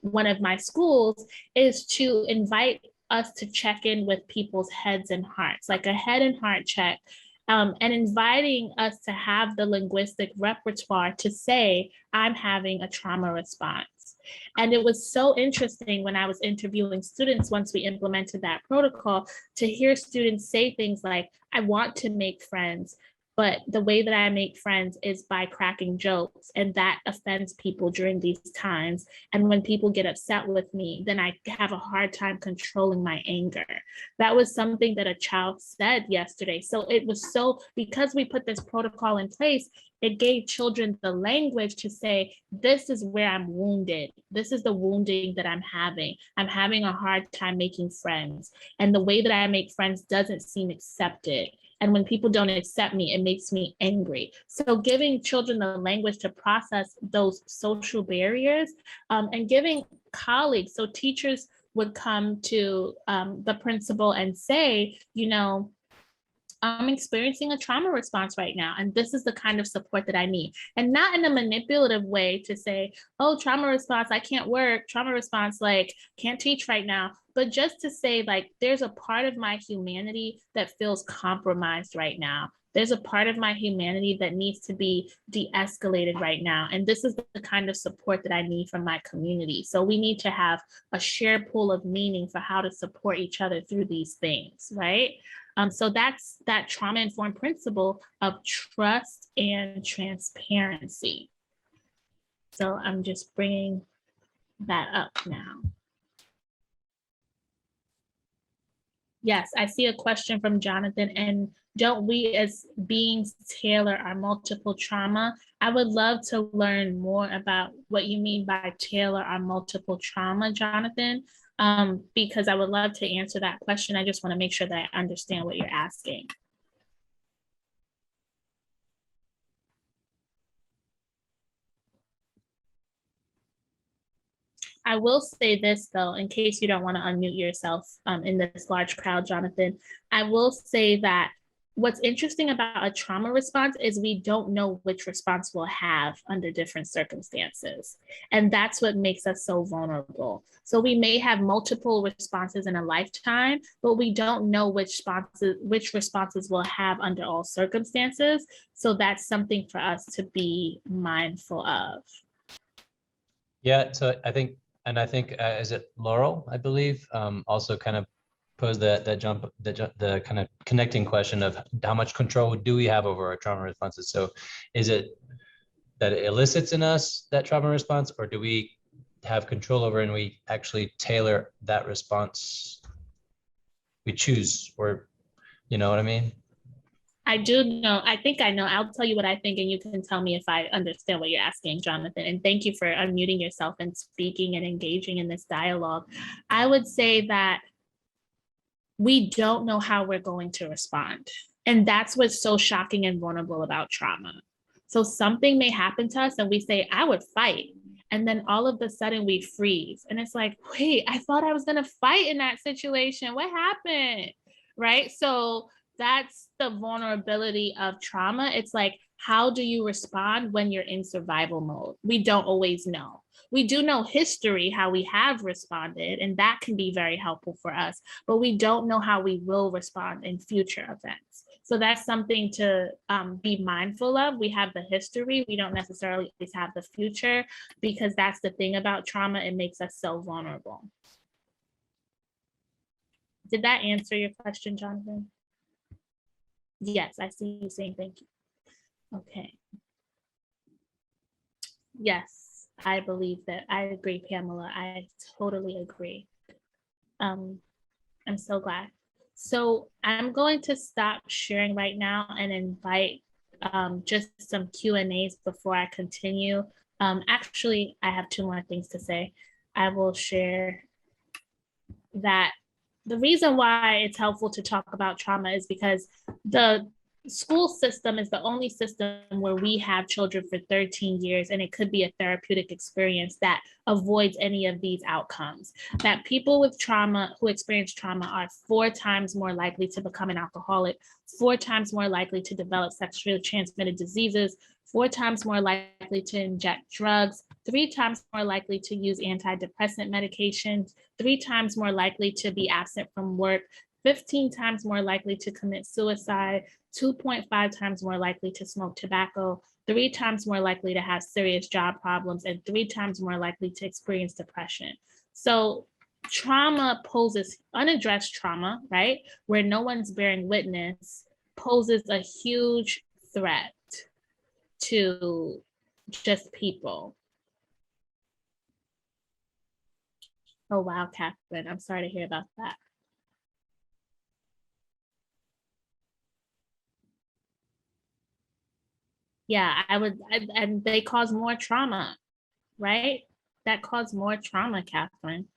one of my schools is to invite us to check in with people's heads and hearts, like a head and heart check, and inviting us to have the linguistic repertoire to say, I'm having a trauma response. And it was so interesting when I was interviewing students once we implemented that protocol to hear students say things like, I want to make friends, but the way that I make friends is by cracking jokes, and that offends people during these times. And when people get upset with me, then I have a hard time controlling my anger. That was something that a child said yesterday. So it was because we put this protocol in place, it gave children the language to say, this is where I'm wounded. This is the wounding that I'm having. I'm having a hard time making friends. And the way that I make friends doesn't seem accepted. And when people don't accept me, it makes me angry. So giving children the language to process those social barriers, and giving colleagues, so teachers would come to the principal and say, I'm experiencing a trauma response right now, and this is the kind of support that I need. And not in a manipulative way to say, oh, trauma response, I can't work, trauma response, like, can't teach right now. But just to say, like, there's a part of my humanity that feels compromised right now. There's a part of my humanity that needs to be de-escalated right now. And this is the kind of support that I need from my community. So we need to have a shared pool of meaning for how to support each other through these things, right? So that's that trauma-informed principle of trust and transparency. So I'm just bringing that up now. Yes, I see a question from Jonathan. And don't we as beings tailor our multiple trauma? I would love to learn more about what you mean by tailor our multiple trauma, Jonathan, because I would love to answer that question. I just want to make sure that I understand what you're asking. I will say this, though, in case you don't want to unmute yourself in this large crowd, Jonathan, I will say that what's interesting about a trauma response is we don't know which response we'll have under different circumstances. And that's what makes us so vulnerable. So we may have multiple responses in a lifetime, but we don't know which responses we'll have under all circumstances. So that's something for us to be mindful of. Yeah, so I think is it Laurel, I believe, also kind of posed the kind of connecting question of how much control do we have over our trauma responses? So is it that it elicits in us that trauma response, or do we have control over and we actually tailor that response we choose, or you know what I mean? I do know. I think I know. I'll tell you what I think, and you can tell me if I understand what you're asking, Jonathan. And thank you for unmuting yourself and speaking and engaging in this dialogue. I would say that we don't know how we're going to respond. And that's what's so shocking and vulnerable about trauma. So something may happen to us and we say, I would fight. And then all of a sudden we freeze. And it's like, wait, I thought I was going to fight in that situation. What happened? Right? So that's the vulnerability of trauma. It's like, how do you respond when you're in survival mode? We don't always know. We do know history, how we have responded, and that can be very helpful for us, but we don't know how we will respond in future events. So that's something to be mindful of. We have the history, we don't necessarily always have the future, because that's the thing about trauma, it makes us so vulnerable. Did that answer your question, Jonathan? Yes, I see you saying thank you. Okay. Yes, I believe that. I agree, Pamela. I totally agree. I'm so glad. So I'm going to stop sharing right now and invite just some Q&As before I continue. Actually, I have 2 more things to say. I will share that the reason why it's helpful to talk about trauma is because the school system is the only system where we have children for 13 years, and it could be a therapeutic experience that avoids any of these outcomes. That people with trauma, who experience trauma, are 4 times more likely to become an alcoholic, 4 times more likely to develop sexually transmitted diseases, 4 times more likely to inject drugs, 3 times more likely to use antidepressant medications, 3 times more likely to be absent from work, 15 times more likely to commit suicide, 2.5 times more likely to smoke tobacco, 3 times more likely to have serious job problems, and 3 times more likely to experience depression. So trauma poses, unaddressed trauma, right, where no one's bearing witness, poses a huge threat to just people. Oh, wow, Catherine, I'm sorry to hear about that. Yeah, and they cause more trauma, right? That cause more trauma, Catherine.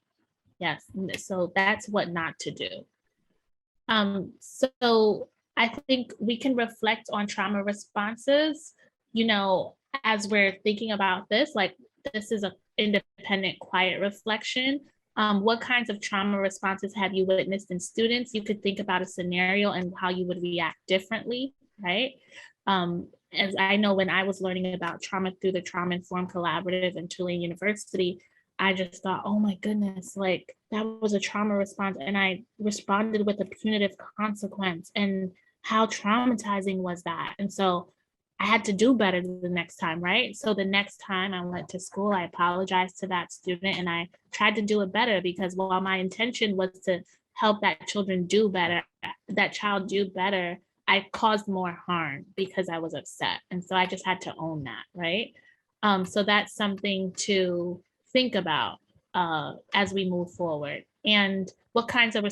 Yes, so that's what not to do. So I think we can reflect on trauma responses, as we're thinking about this, like this is an independent, quiet reflection. What kinds of trauma responses have you witnessed in students? You could think about a scenario and how you would react differently, right? As I know, when I was learning about trauma through the Trauma Informed Collaborative and Tulane University, I just thought, oh my goodness, like that was a trauma response. And I responded with a punitive consequence. And how traumatizing was that? And so I had to do better the next time, right? So the next time I went to school, I apologized to that student and I tried to do it better, because while my intention was to help that child do better, I caused more harm because I was upset. And so I just had to own that, right? So that's something to think about as we move forward. And what kinds of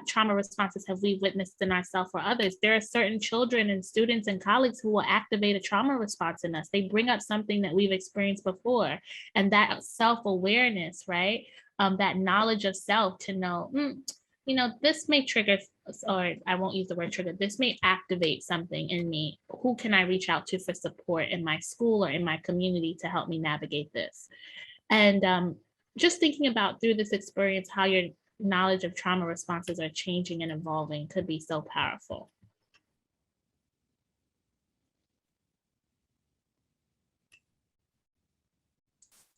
trauma responses have we witnessed in ourselves or others? There are certain children and students and colleagues who will activate a trauma response in us. They bring up something that we've experienced before. And that self-awareness, right? That knowledge of self to know, this may trigger, or I won't use the word trigger, this may activate something in me. Who can I reach out to for support in my school or in my community to help me navigate this? And just thinking about through this experience, how your knowledge of trauma responses are changing and evolving could be so powerful.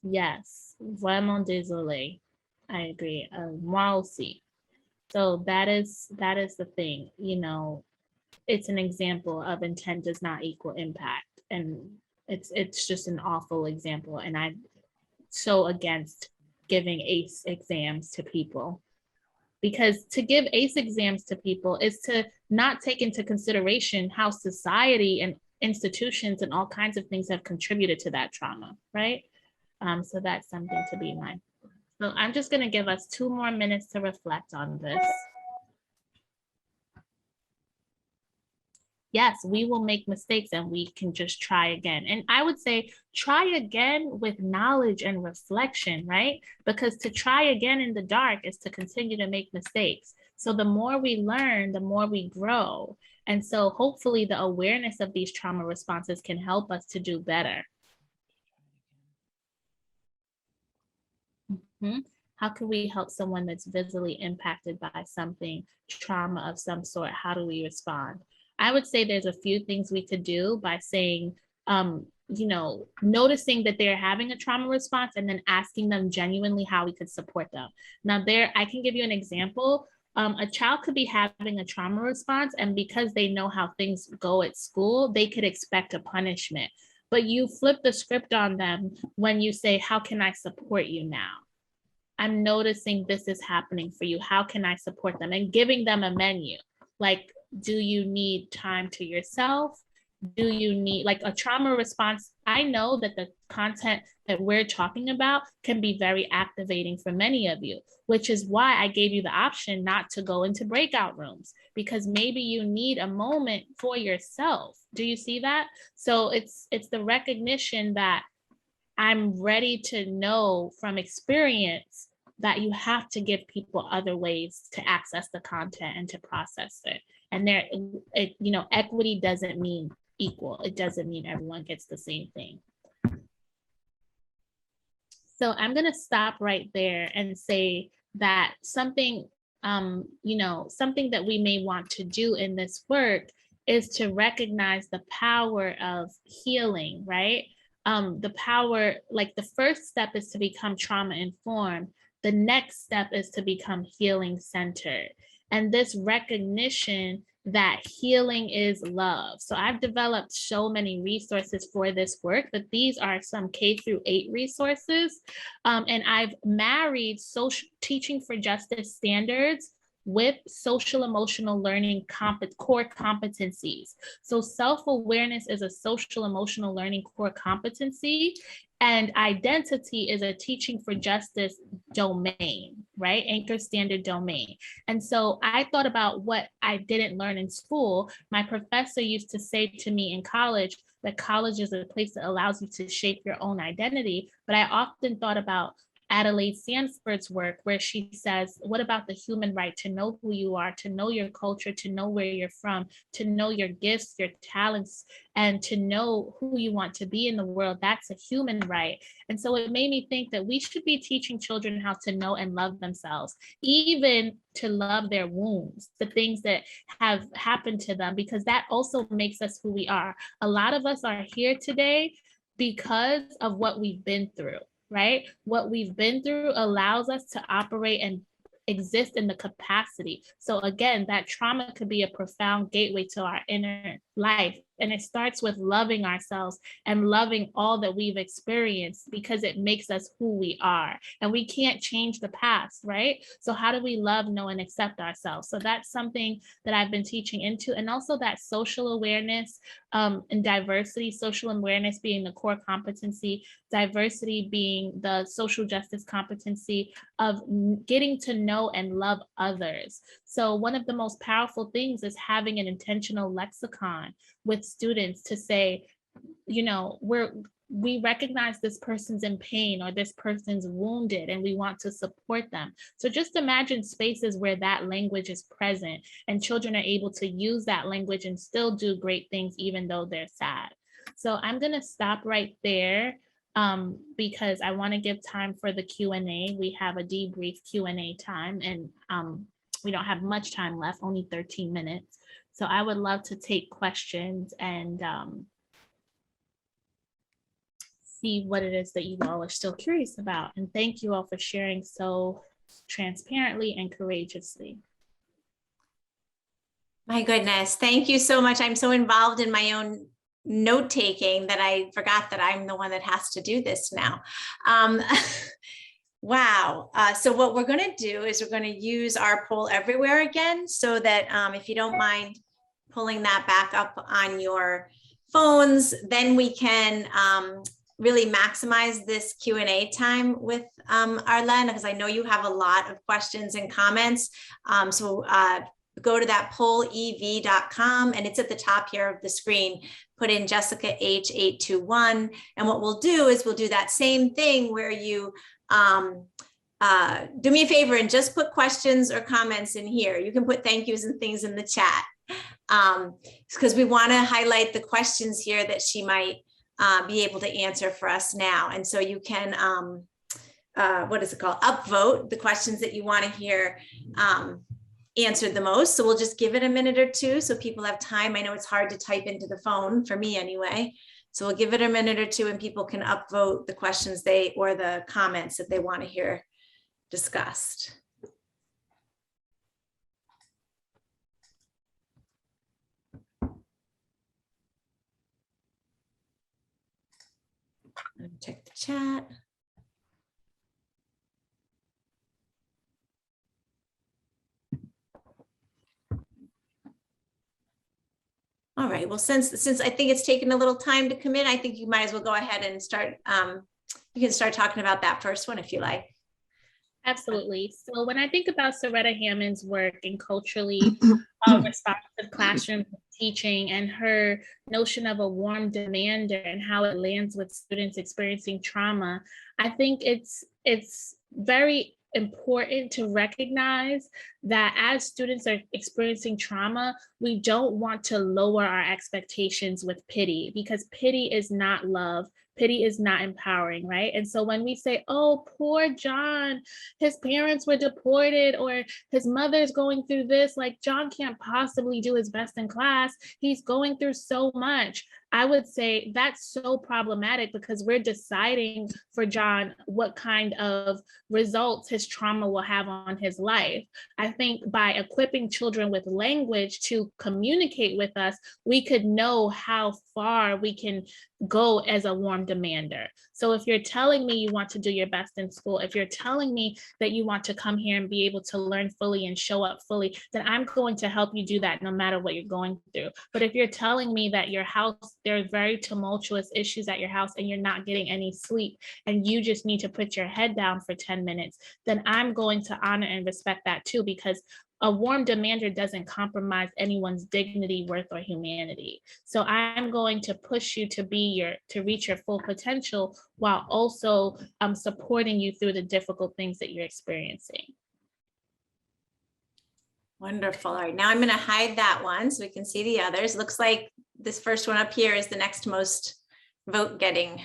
Yes, vraiment désolé. I agree. Moi aussi. So that is the thing, it's an example of intent does not equal impact. And it's just an awful example. And I'm so against giving ACE exams to people, because to give ACE exams to people is to not take into consideration how society and institutions and all kinds of things have contributed to that trauma, right? So that's something to be mindful. So I'm just going to give us 2 more minutes to reflect on this. Yes, we will make mistakes and we can just try again. And I would say try again with knowledge and reflection, right? Because to try again in the dark is to continue to make mistakes. So the more we learn, the more we grow. And so hopefully the awareness of these trauma responses can help us to do better. How can we help someone that's visually impacted by something, trauma of some sort? How do we respond? I would say there's a few things we could do by saying, noticing that they're having a trauma response and then asking them genuinely how we could support them. Now I can give you an example. A child could be having a trauma response, and because they know how things go at school, they could expect a punishment. But you flip the script on them when you say, how can I support you now? I'm noticing this is happening for you. How can I support them? And giving them a menu. Like, do you need time to yourself? Do you need like a trauma response? I know that the content that we're talking about can be very activating for many of you, which is why I gave you the option not to go into breakout rooms, because maybe you need a moment for yourself. Do you see that? So it's the recognition that I'm ready to know from experience that you have to give people other ways to access the content and to process it. And equity doesn't mean equal. It doesn't mean everyone gets the same thing. So I'm going to stop right there and say that something that we may want to do in this work is to recognize the power of healing, right? The power, like the first step is to become trauma informed. The next step is to become healing centered. And this recognition that healing is love. So I've developed so many resources for this work, but these are some K-8 resources. And I've married social teaching for justice standards with social emotional learning core competencies. So self-awareness is a social emotional learning core competency, and identity is a teaching for justice domain, right? Anchor standard domain. And so I thought about what I didn't learn in school. My professor used to say to me in college that college is a place that allows you to shape your own identity. But I often thought about Adelaide Sanford's work, where she says, what about the human right to know who you are, to know your culture, to know where you're from, to know your gifts, your talents, and to know who you want to be in the world? That's a human right. And so it made me think that we should be teaching children how to know and love themselves, even to love their wounds, the things that have happened to them, because that also makes us who we are. A lot of us are here today because of what we've been through. Right? What we've been through allows us to operate and exist in the capacity. So again, that trauma could be a profound gateway to our inner life. And it starts with loving ourselves and loving all that we've experienced, because it makes us who we are. And we can't change the past, right? So how do we love, know, and accept ourselves? So that's something that I've been teaching into. And also that social awareness and diversity, social awareness being the core competency, diversity being the social justice competency of getting to know and love others. So one of the most powerful things is having an intentional lexicon with students to say, we recognize this person's in pain or this person's wounded and we want to support them. So just imagine spaces where that language is present and children are able to use that language and still do great things even though they're sad. So I'm going to stop right there because I want to give time for the Q&A. We have a debrief Q&A time, and we don't have much time left, only 13 minutes. So I would love to take questions and see what it is that you all are still curious about. And thank you all for sharing so transparently and courageously. My goodness, thank you so much. I'm so involved in my own note-taking that I forgot that I'm the one that has to do this now. Wow. So what we're going to do is we're going to use our poll everywhere again, so that if you don't mind pulling that back up on your phones, then we can really maximize this Q&A time with Arlène, because I know you have a lot of questions and comments. So go to that pollev.com, and it's at the top here of the screen. Put in Jessica H821. And what we'll do is we'll do that same thing where you do me a favor and just put questions or comments in here. You can put thank yous and things in the chat, because we want to highlight the questions here that she might be able to answer for us now. And so you can what is it called? Upvote the questions that you want to hear answered the most. So we'll just give it a minute or two so people have time. I know it's hard to type into the phone, for me anyway. So we'll give it a minute or two and people can upvote the questions or the comments that they want to hear discussed. Let me check the chat. All right, well, since I think it's taken a little time to come in, I think you might as well go ahead and start. You can start talking about that first one if you like. Absolutely. So when I think about Soretta Hammond's work in culturally responsive classroom teaching and her notion of a warm demander and how it lands with students experiencing trauma, I think it's very important to recognize that as students are experiencing trauma, we don't want to lower our expectations with pity, because pity is not love. Pity is not empowering, right? And so when we say, oh, poor John, his parents were deported, or his mother's going through this, like John can't possibly do his best in class. He's going through so much. I would say that's so problematic, because we're deciding for John what kind of results his trauma will have on his life. I think by equipping children with language to communicate with us, we could know how far we can go as a warm demander. So if you're telling me you want to do your best in school, if you're telling me that you want to come here and be able to learn fully and show up fully, then I'm going to help you do that no matter what you're going through. But if you're telling me that your house, there are very tumultuous issues at your house and you're not getting any sleep and you just need to put your head down for 10 minutes, then I'm going to honor and respect that too, because a warm demander doesn't compromise anyone's dignity, worth, or humanity. So I'm going to push you to reach your full potential while also supporting you through the difficult things that you're experiencing. Wonderful. All right, now I'm going to hide that one so we can see the others. Looks like this first one up here is the next most vote getting.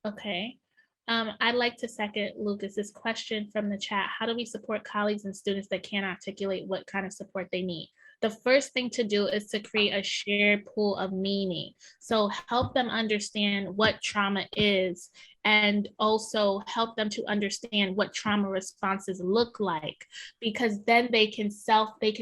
Okay. I'd like to second Lucas's question from the chat. How do we support colleagues and students that can't articulate what kind of support they need? The first thing to do is to create a shared pool of meaning. So help them understand what trauma is, and also help them to understand what trauma responses look like, because then they can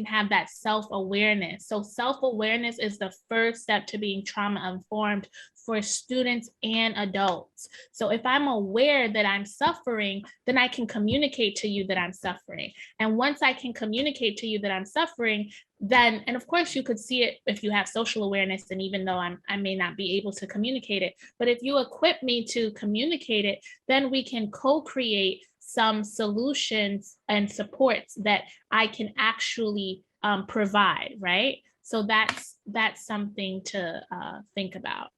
have that self-awareness. So self-awareness is the first step to being trauma informed for students and adults. So if I'm aware that I'm suffering, then I can communicate to you that I'm suffering. And once I can communicate to you that I'm suffering, then, and of course you could see it if you have social awareness, and even though I may not be able to communicate it, but if you equip me to communicate it, then we can co-create some solutions and supports that I can actually provide, right? So that's something to think about.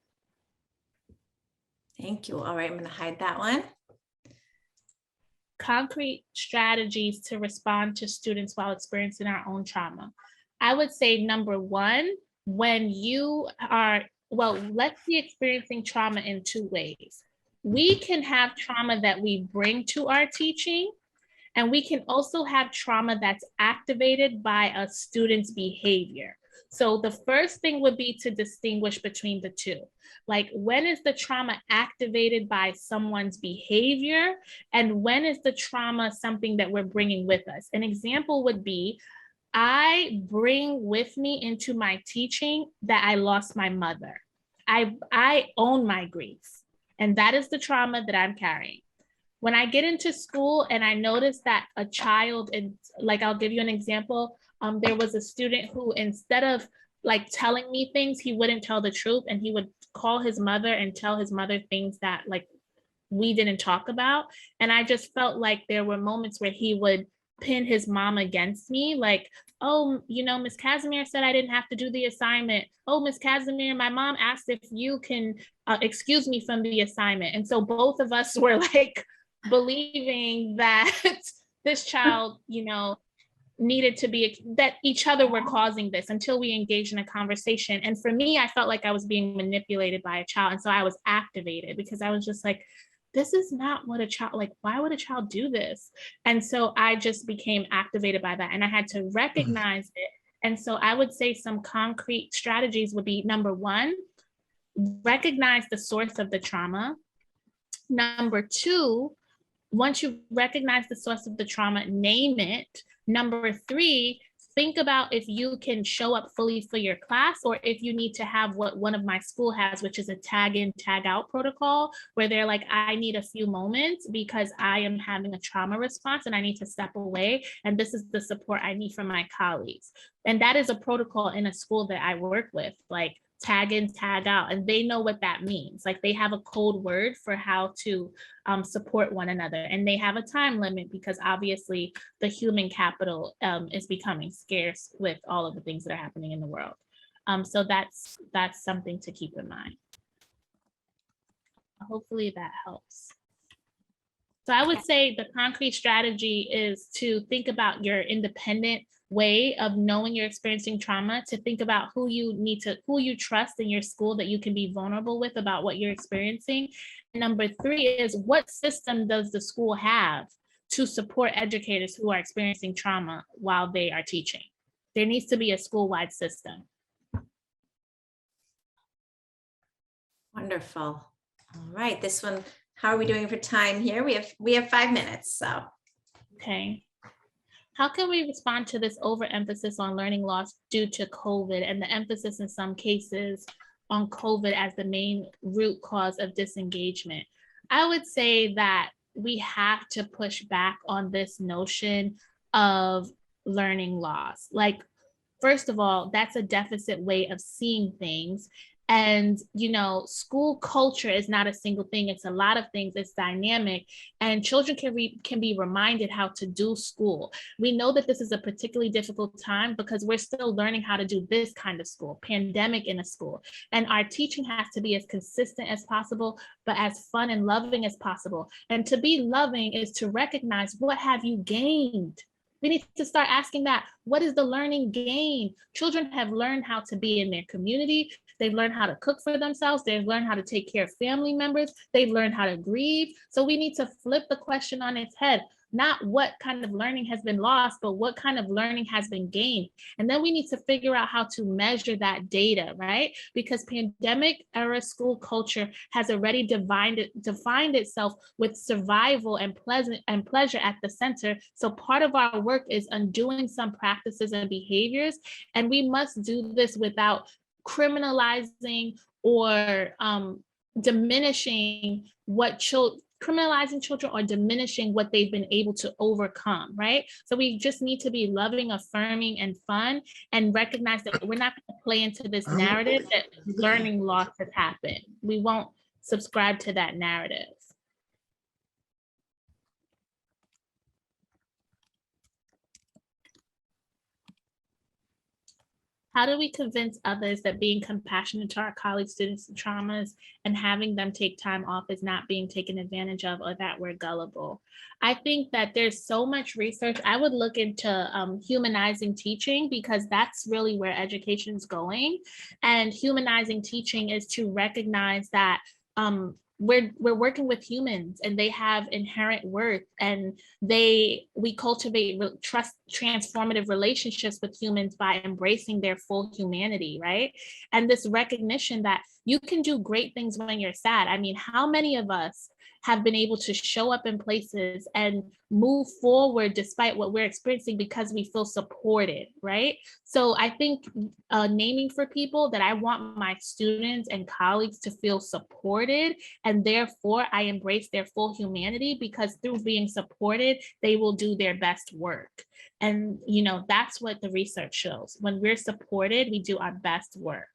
Thank you. All right, I'm going to hide that one. Concrete strategies to respond to students while experiencing our own trauma. I would say number one, when you are, well, let's be experiencing trauma in two ways. We can have trauma that we bring to our teaching, and we can also have trauma that's activated by a student's behavior. So the first thing would be to distinguish between the two. Like, when is the trauma activated by someone's behavior, and when is the trauma something that we're bringing with us? An example would be, I bring with me into my teaching that I lost my mother. I own my grief, and that is the trauma that I'm carrying. When I get into school and I notice that a child, and like, I'll give you an example. There was a student who, instead of like telling me things, he wouldn't tell the truth, and he would call his mother and tell his mother things that like we didn't talk about. And I just felt like there were moments where he would pin his mom against me, like, oh, you know, Miss Casimir said I didn't have to do the assignment. Oh, Miss Casimir, my mom asked if you can excuse me from the assignment. And so both of us were like believing that this child, you know, needed to be, that each other were causing this, until we engaged in a conversation. And for me, I felt like I was being manipulated by a child. And so I was activated, because I was just like, this is not what a child, like, why would a child do this? And so I just became activated by that, and I had to recognize it. And so I would say some concrete strategies would be, number one, recognize the source of the trauma. Number two, once you recognize the source of the trauma, name it. Number three, think about if you can show up fully for your class, or if you need to have what one of my school has, which is a tag in, tag out protocol, where they're like, I need a few moments because I am having a trauma response and I need to step away. And this is the support I need from my colleagues. And that is a protocol in a school that I work with, like tag in, tag out, and they know what that means. Like they have a code word for how to support one another, and they have a time limit because obviously the human capital is becoming scarce with all of the things that are happening in the world. So that's something to keep in mind. Hopefully that helps. So I would say the concrete strategy is to think about your independent way of knowing you're experiencing trauma, to think about who you trust in your school that you can be vulnerable with about what you're experiencing. Number three is, what system does the school have to support educators who are experiencing trauma while they are teaching? There needs to be a school-wide system. Wonderful. All right, this one, how are we doing for time here? We have 5 minutes, so. Okay. How can we respond to this overemphasis on learning loss due to COVID, and the emphasis in some cases on COVID as the main root cause of disengagement? I would say that we have to push back on this notion of learning loss. Like, first of all, that's a deficit way of seeing things. And, you know, school culture is not a single thing. It's a lot of things. It's dynamic. And children can be reminded how to do school. We know that this is a particularly difficult time because we're still learning how to do this kind of school, pandemic in a school. And our teaching has to be as consistent as possible, but as fun and loving as possible. And to be loving is to recognize, what have you gained? We need to start asking that. What is the learning gain? Children have learned how to be in their community. They've learned how to cook for themselves. They've learned how to take care of family members. They've learned how to grieve. So we need to flip the question on its head. Not what kind of learning has been lost, but what kind of learning has been gained. And then we need to figure out how to measure that data, right? Because pandemic era school culture has already defined itself with survival and pleasure at the center. So part of our work is undoing some practices and behaviors. And we must do this without criminalizing or diminishing criminalizing children or diminishing what they've been able to overcome, right? So we just need to be loving, affirming, and fun, and recognize that we're not going to play into this narrative that learning loss has happened. We won't subscribe to that narrative. How do we convince others that being compassionate to our colleagues, students, and traumas and having them take time off is not being taken advantage of, or that we're gullible? I think that there's so much research. I would look into humanizing teaching, because that's really where education is going. And humanizing teaching is to recognize that we're working with humans, and they have inherent worth, and we cultivate transformative relationships with humans by embracing their full humanity, right? And this recognition that you can do great things when you're sad. I mean, how many of us have been able to show up in places and move forward despite what we're experiencing because we feel supported, right? So I think naming for people that I want my students and colleagues to feel supported, and therefore I embrace their full humanity, because through being supported, they will do their best work. And, you know, that's what the research shows. When we're supported, we do our best work.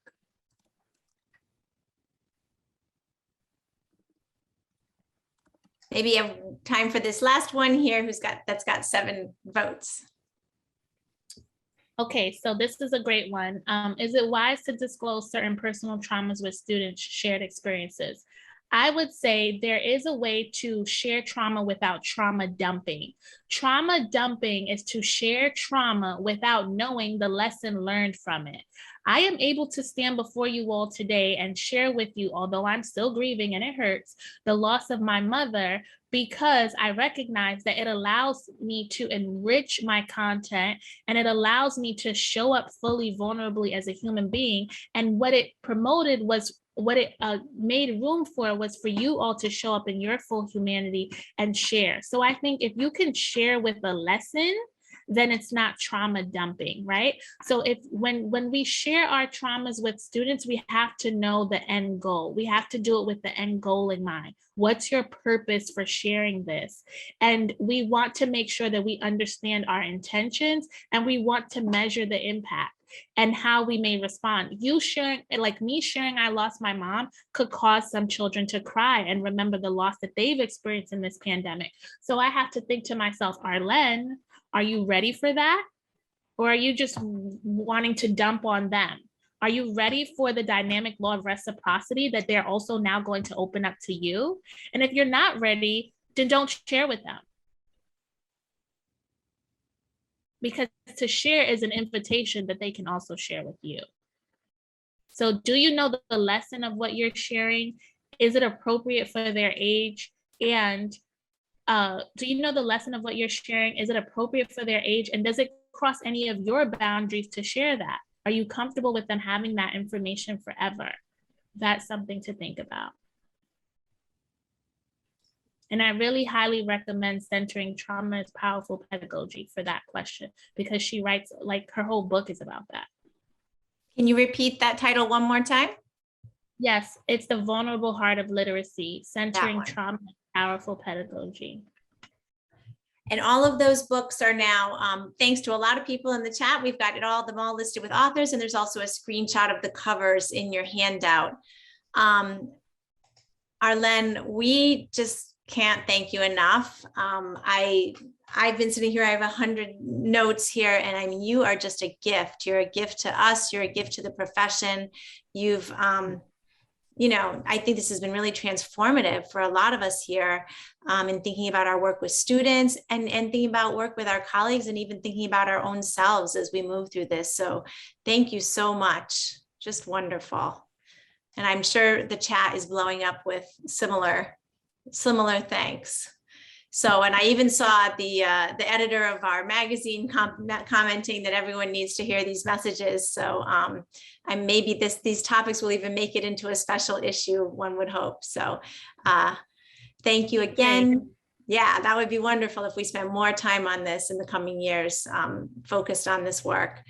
Maybe you have time for this last one here that's got 7 votes. Okay, so this is a great one. Is it wise to disclose certain personal traumas with students' shared experiences? I would say there is a way to share trauma without trauma dumping. Trauma dumping is to share trauma without knowing the lesson learned from it. I am able to stand before you all today and share with you, although I'm still grieving and it hurts, the loss of my mother, because I recognize that it allows me to enrich my content and it allows me to show up fully vulnerably as a human being. And what it promoted was, what it made room for was for you all to show up in your full humanity and share. So I think if you can share with a lesson, then it's not trauma dumping, right? So if when we share our traumas with students, we have to know the end goal. We have to do it with the end goal in mind. What's your purpose for sharing this? And we want to make sure that we understand our intentions, and we want to measure the impact and how we may respond. You sharing, like me sharing I lost my mom, could cause some children to cry and remember the loss that they've experienced in this pandemic. So I have to think to myself, Arlène, are you ready for that? Or are you just wanting to dump on them? Are you ready for the dynamic law of reciprocity that they're also now going to open up to you? And if you're not ready, then don't share with them. Because to share is an invitation that they can also share with you. So do you know the lesson of what you're sharing? Is it appropriate for their age? And do you know the lesson of what you're sharing? Is it appropriate for their age? And does it cross any of your boundaries to share that? Are you comfortable with them having that information forever? That's something to think about. And I really highly recommend Centering Trauma is Powerful Pedagogy for that question, because she writes, like, her whole book is about that. Can you repeat that title one more time? Yes, it's The Vulnerable Heart of Literacy, Centering Trauma is Powerful Pedagogy. And all of those books are now, thanks to a lot of people in the chat, we've got them all listed with authors, and there's also a screenshot of the covers in your handout. Arlène, we just can't thank you enough. I've been sitting here, I have 100 notes here, and I mean, you are just a gift. You're a gift to us. You're a gift to the profession. You've, you know, I think this has been really transformative for a lot of us here in thinking about our work with students and thinking about work with our colleagues, and even thinking about our own selves as we move through this. So thank you so much. Just wonderful. And I'm sure the chat is blowing up with similar thanks. So, and I even saw the editor of our magazine commenting that everyone needs to hear these messages. So and maybe these topics will even make it into a special issue, one would hope. So thank you again. Yeah, that would be wonderful if we spend more time on this in the coming years, focused on this work.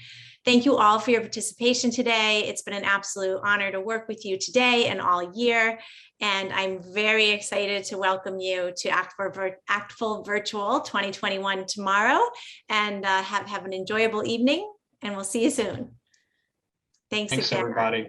Thank you all for your participation today. It's been an absolute honor to work with you today and all year. And I'm very excited to welcome you to ACTFul Virtual 2021 tomorrow, and have an enjoyable evening, and we'll see you soon. Thanks again. Everybody.